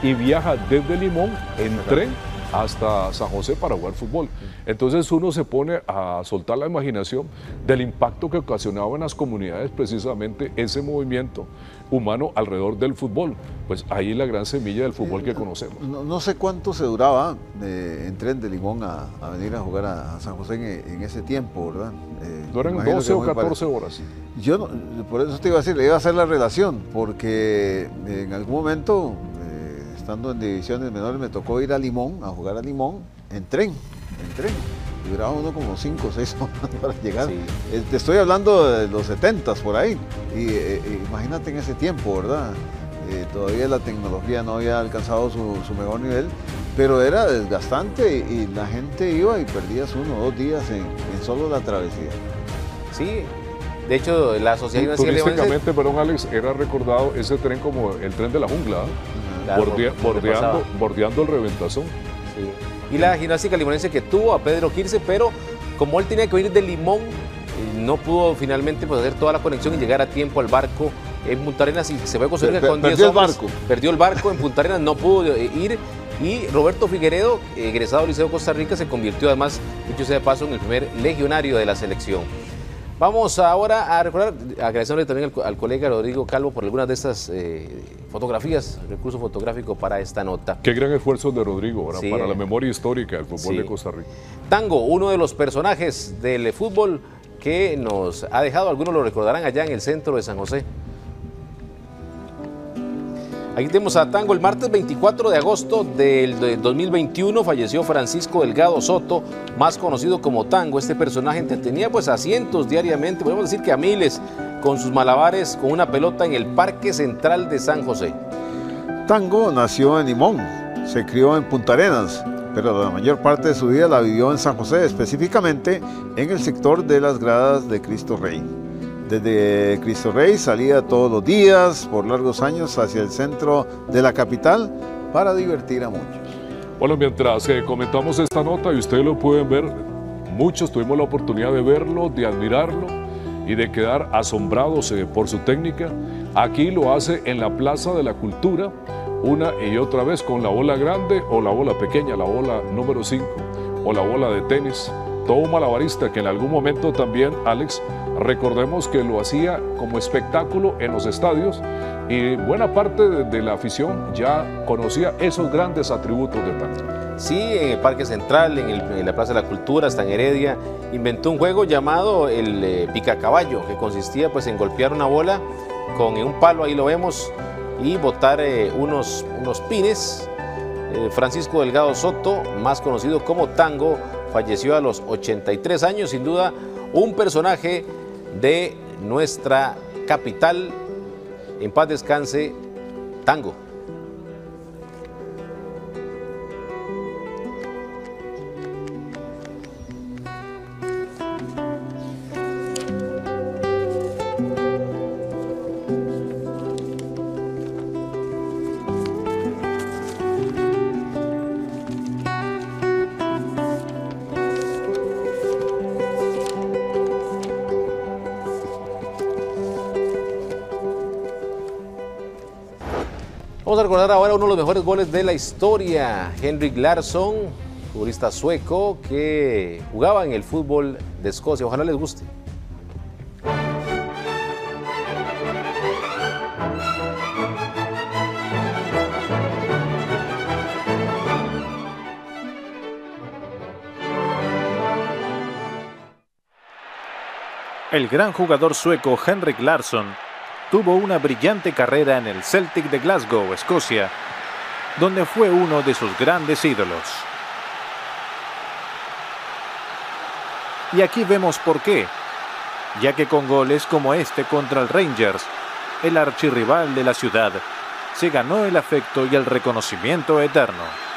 Speaker 6: y viaja desde Limón en tren hasta San José para jugar fútbol. Entonces uno se pone a soltar la imaginación del impacto que ocasionaba en las comunidades precisamente ese movimiento humano alrededor del fútbol. Pues ahí la gran semilla del fútbol que conocemos.
Speaker 5: No sé cuánto se duraba en tren de Limón a venir a jugar a San José en ese tiempo, ¿verdad?
Speaker 6: Duran 12 o 14 horas.
Speaker 5: Yo por eso te iba a decir, le iba a hacer la relación, porque en algún momento, estando en divisiones menores, me tocó ir a Limón, a jugar a Limón, en tren. Y duraba uno como 5 o 6 horas para llegar. Sí. Te estoy hablando de los 70s por ahí. Y imagínate en ese tiempo, ¿verdad? todavía la tecnología no había alcanzado su mejor nivel, pero era desgastante y la gente iba y perdías 1 o 2 días en solo la travesía.
Speaker 4: Sí, de hecho la Asociación
Speaker 6: turísticamente, perdón Alex, era recordado ese tren como el tren de la jungla, claro, bordeando el Reventazón.
Speaker 4: Sí. Y la Gimnástica Limonense que tuvo a Pedro Quirce, pero como él tenía que venir de Limón, no pudo finalmente pues, hacer toda la conexión y llegar a tiempo al barco en Punta Arenas y se fue a construir con 10 hombres. Perdió el barco en Punta Arenas, no pudo ir. Y Roberto Figueredo, egresado del Liceo de Costa Rica, se convirtió además, dicho sea de paso, en el primer legionario de la selección. Vamos ahora a recordar, agradecerle también al colega Rodrigo Calvo por algunas de estas fotografías, recurso fotográfico para esta nota.
Speaker 6: Qué gran esfuerzo de Rodrigo para la memoria histórica del fútbol de Costa Rica.
Speaker 4: Tango, uno de los personajes del fútbol que nos ha dejado, algunos lo recordarán allá en el centro de San José. Aquí tenemos a Tango. El martes 24 de agosto del 2021 falleció Francisco Delgado Soto, más conocido como Tango. Este personaje entretenía pues a cientos diariamente, podemos decir que a miles, con sus malabares con una pelota en el Parque Central de San José.
Speaker 5: Tango nació en Limón, se crió en Punta Arenas, pero la mayor parte de su vida la vivió en San José, específicamente en el sector de las gradas de Cristo Rey. Desde Cristo Rey salía todos los días por largos años hacia el centro de la capital para divertir a muchos.
Speaker 6: Bueno, mientras comentamos esta nota y ustedes lo pueden ver, muchos tuvimos la oportunidad de verlo, de admirarlo y de quedar asombrados por su técnica. Aquí lo hace en la Plaza de la Cultura, una y otra vez con la bola grande o la bola pequeña, la bola número 5 o la bola de tenis. Todo un malabarista que en algún momento también, Alex, recordemos que lo hacía como espectáculo en los estadios y buena parte de la afición ya conocía esos grandes atributos de Tango.
Speaker 4: Sí, en el Parque Central, en la Plaza de la Cultura, hasta en Heredia, inventó un juego llamado el picacaballo, que consistía pues en golpear una bola con un palo, ahí lo vemos, y botar unos pines. Francisco Delgado Soto, más conocido como Tango, falleció a los 83 años, sin duda un personaje de nuestra capital. En paz descanse, Tango. Vamos a recordar ahora uno de los mejores goles de la historia. Henrik Larsson, futbolista sueco que jugaba en el fútbol de Escocia. Ojalá les guste.
Speaker 11: El gran jugador sueco Henrik Larsson tuvo una brillante carrera en el Celtic de Glasgow, Escocia, donde fue uno de sus grandes ídolos. Y aquí vemos por qué, ya que con goles como este contra el Rangers, el archirrival de la ciudad, se ganó el afecto y el reconocimiento eterno.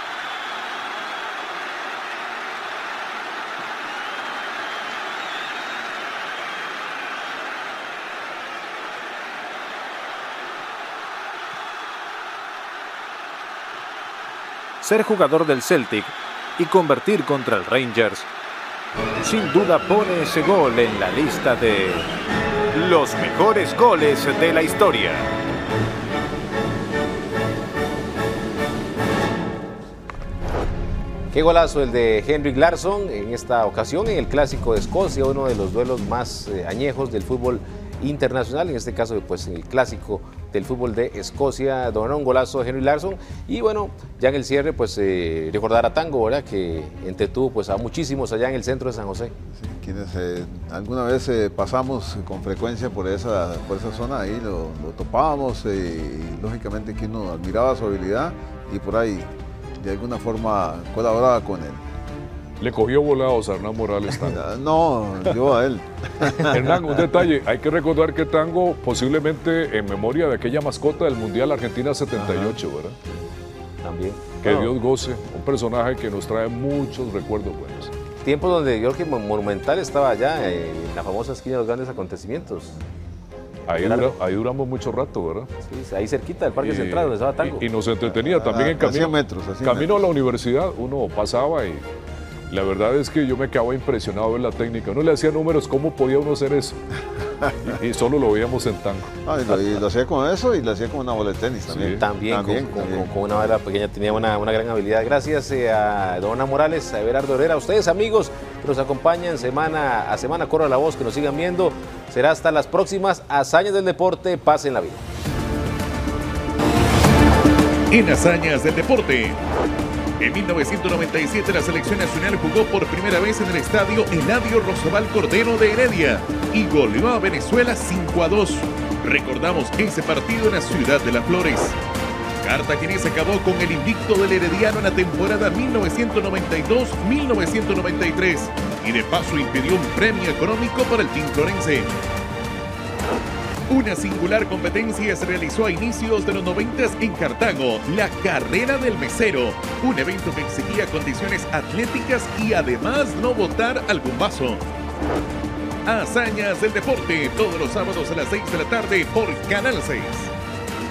Speaker 11: Ser jugador del Celtic y convertir contra el Rangers sin duda pone ese gol en la lista de los mejores goles de la historia.
Speaker 4: Qué golazo el de Henrik Larsson en esta ocasión en el Clásico de Escocia, uno de los duelos más añejos del fútbol internacional, en este caso pues en el Clásico del fútbol de Escocia, donó un golazo de Henrik Larsson. Y bueno, ya en el cierre pues recordar a Tango, ¿verdad?, que entretuvo pues a muchísimos allá en el centro de San José.
Speaker 5: Sí, quienes alguna vez pasamos con frecuencia por esa zona, ahí lo topábamos y lógicamente que uno admiraba su habilidad y por ahí de alguna forma colaboraba con él.
Speaker 6: Le cogió volados a Hernán Morales, Tango.
Speaker 5: No, yo a él.
Speaker 6: Hernán, un detalle, hay que recordar que Tango posiblemente en memoria de aquella mascota del Mundial Argentina 78, ¿verdad?
Speaker 4: También.
Speaker 6: Que Dios goce, un personaje que nos trae muchos recuerdos buenos.
Speaker 4: Tiempos donde yo creo que Monumental estaba allá en la famosa esquina de los grandes acontecimientos.
Speaker 6: Ahí duramos mucho rato, ¿verdad?
Speaker 4: Sí, ahí cerquita del Parque Central, donde estaba Tango.
Speaker 6: Y nos entretenía también en camino. Camino a la universidad, uno pasaba y la verdad es que yo me quedaba impresionado de la técnica. Uno le hacía números, ¿cómo podía uno hacer eso? y solo lo veíamos en Tango.
Speaker 5: Y lo hacía con eso y lo hacía con una bola de tenis también.
Speaker 4: Sí, también. Con una bola pequeña tenía una gran habilidad. Gracias a Dona Morales, a Everardo Herrera, a ustedes amigos que nos acompañan semana a semana. Corra la voz, que nos sigan viendo. Será hasta las próximas hazañas del deporte. Pasen la vida.
Speaker 1: En Hazañas del Deporte. En 1997 la selección nacional jugó por primera vez en el estadio Eladio Rosabal Cordero de Heredia y goleó a Venezuela 5-2. Recordamos ese partido en la ciudad de Las Flores. Cartaginés acabó con el invicto del Herediano en la temporada 1992-1993 y de paso impidió un premio económico para el team florense. Una singular competencia se realizó a inicios de los 90 en Cartago, la Carrera del Mesero, un evento que exigía condiciones atléticas y además no botar algún vaso. Hazañas del Deporte, todos los sábados a las 6 de la tarde por Canal 6.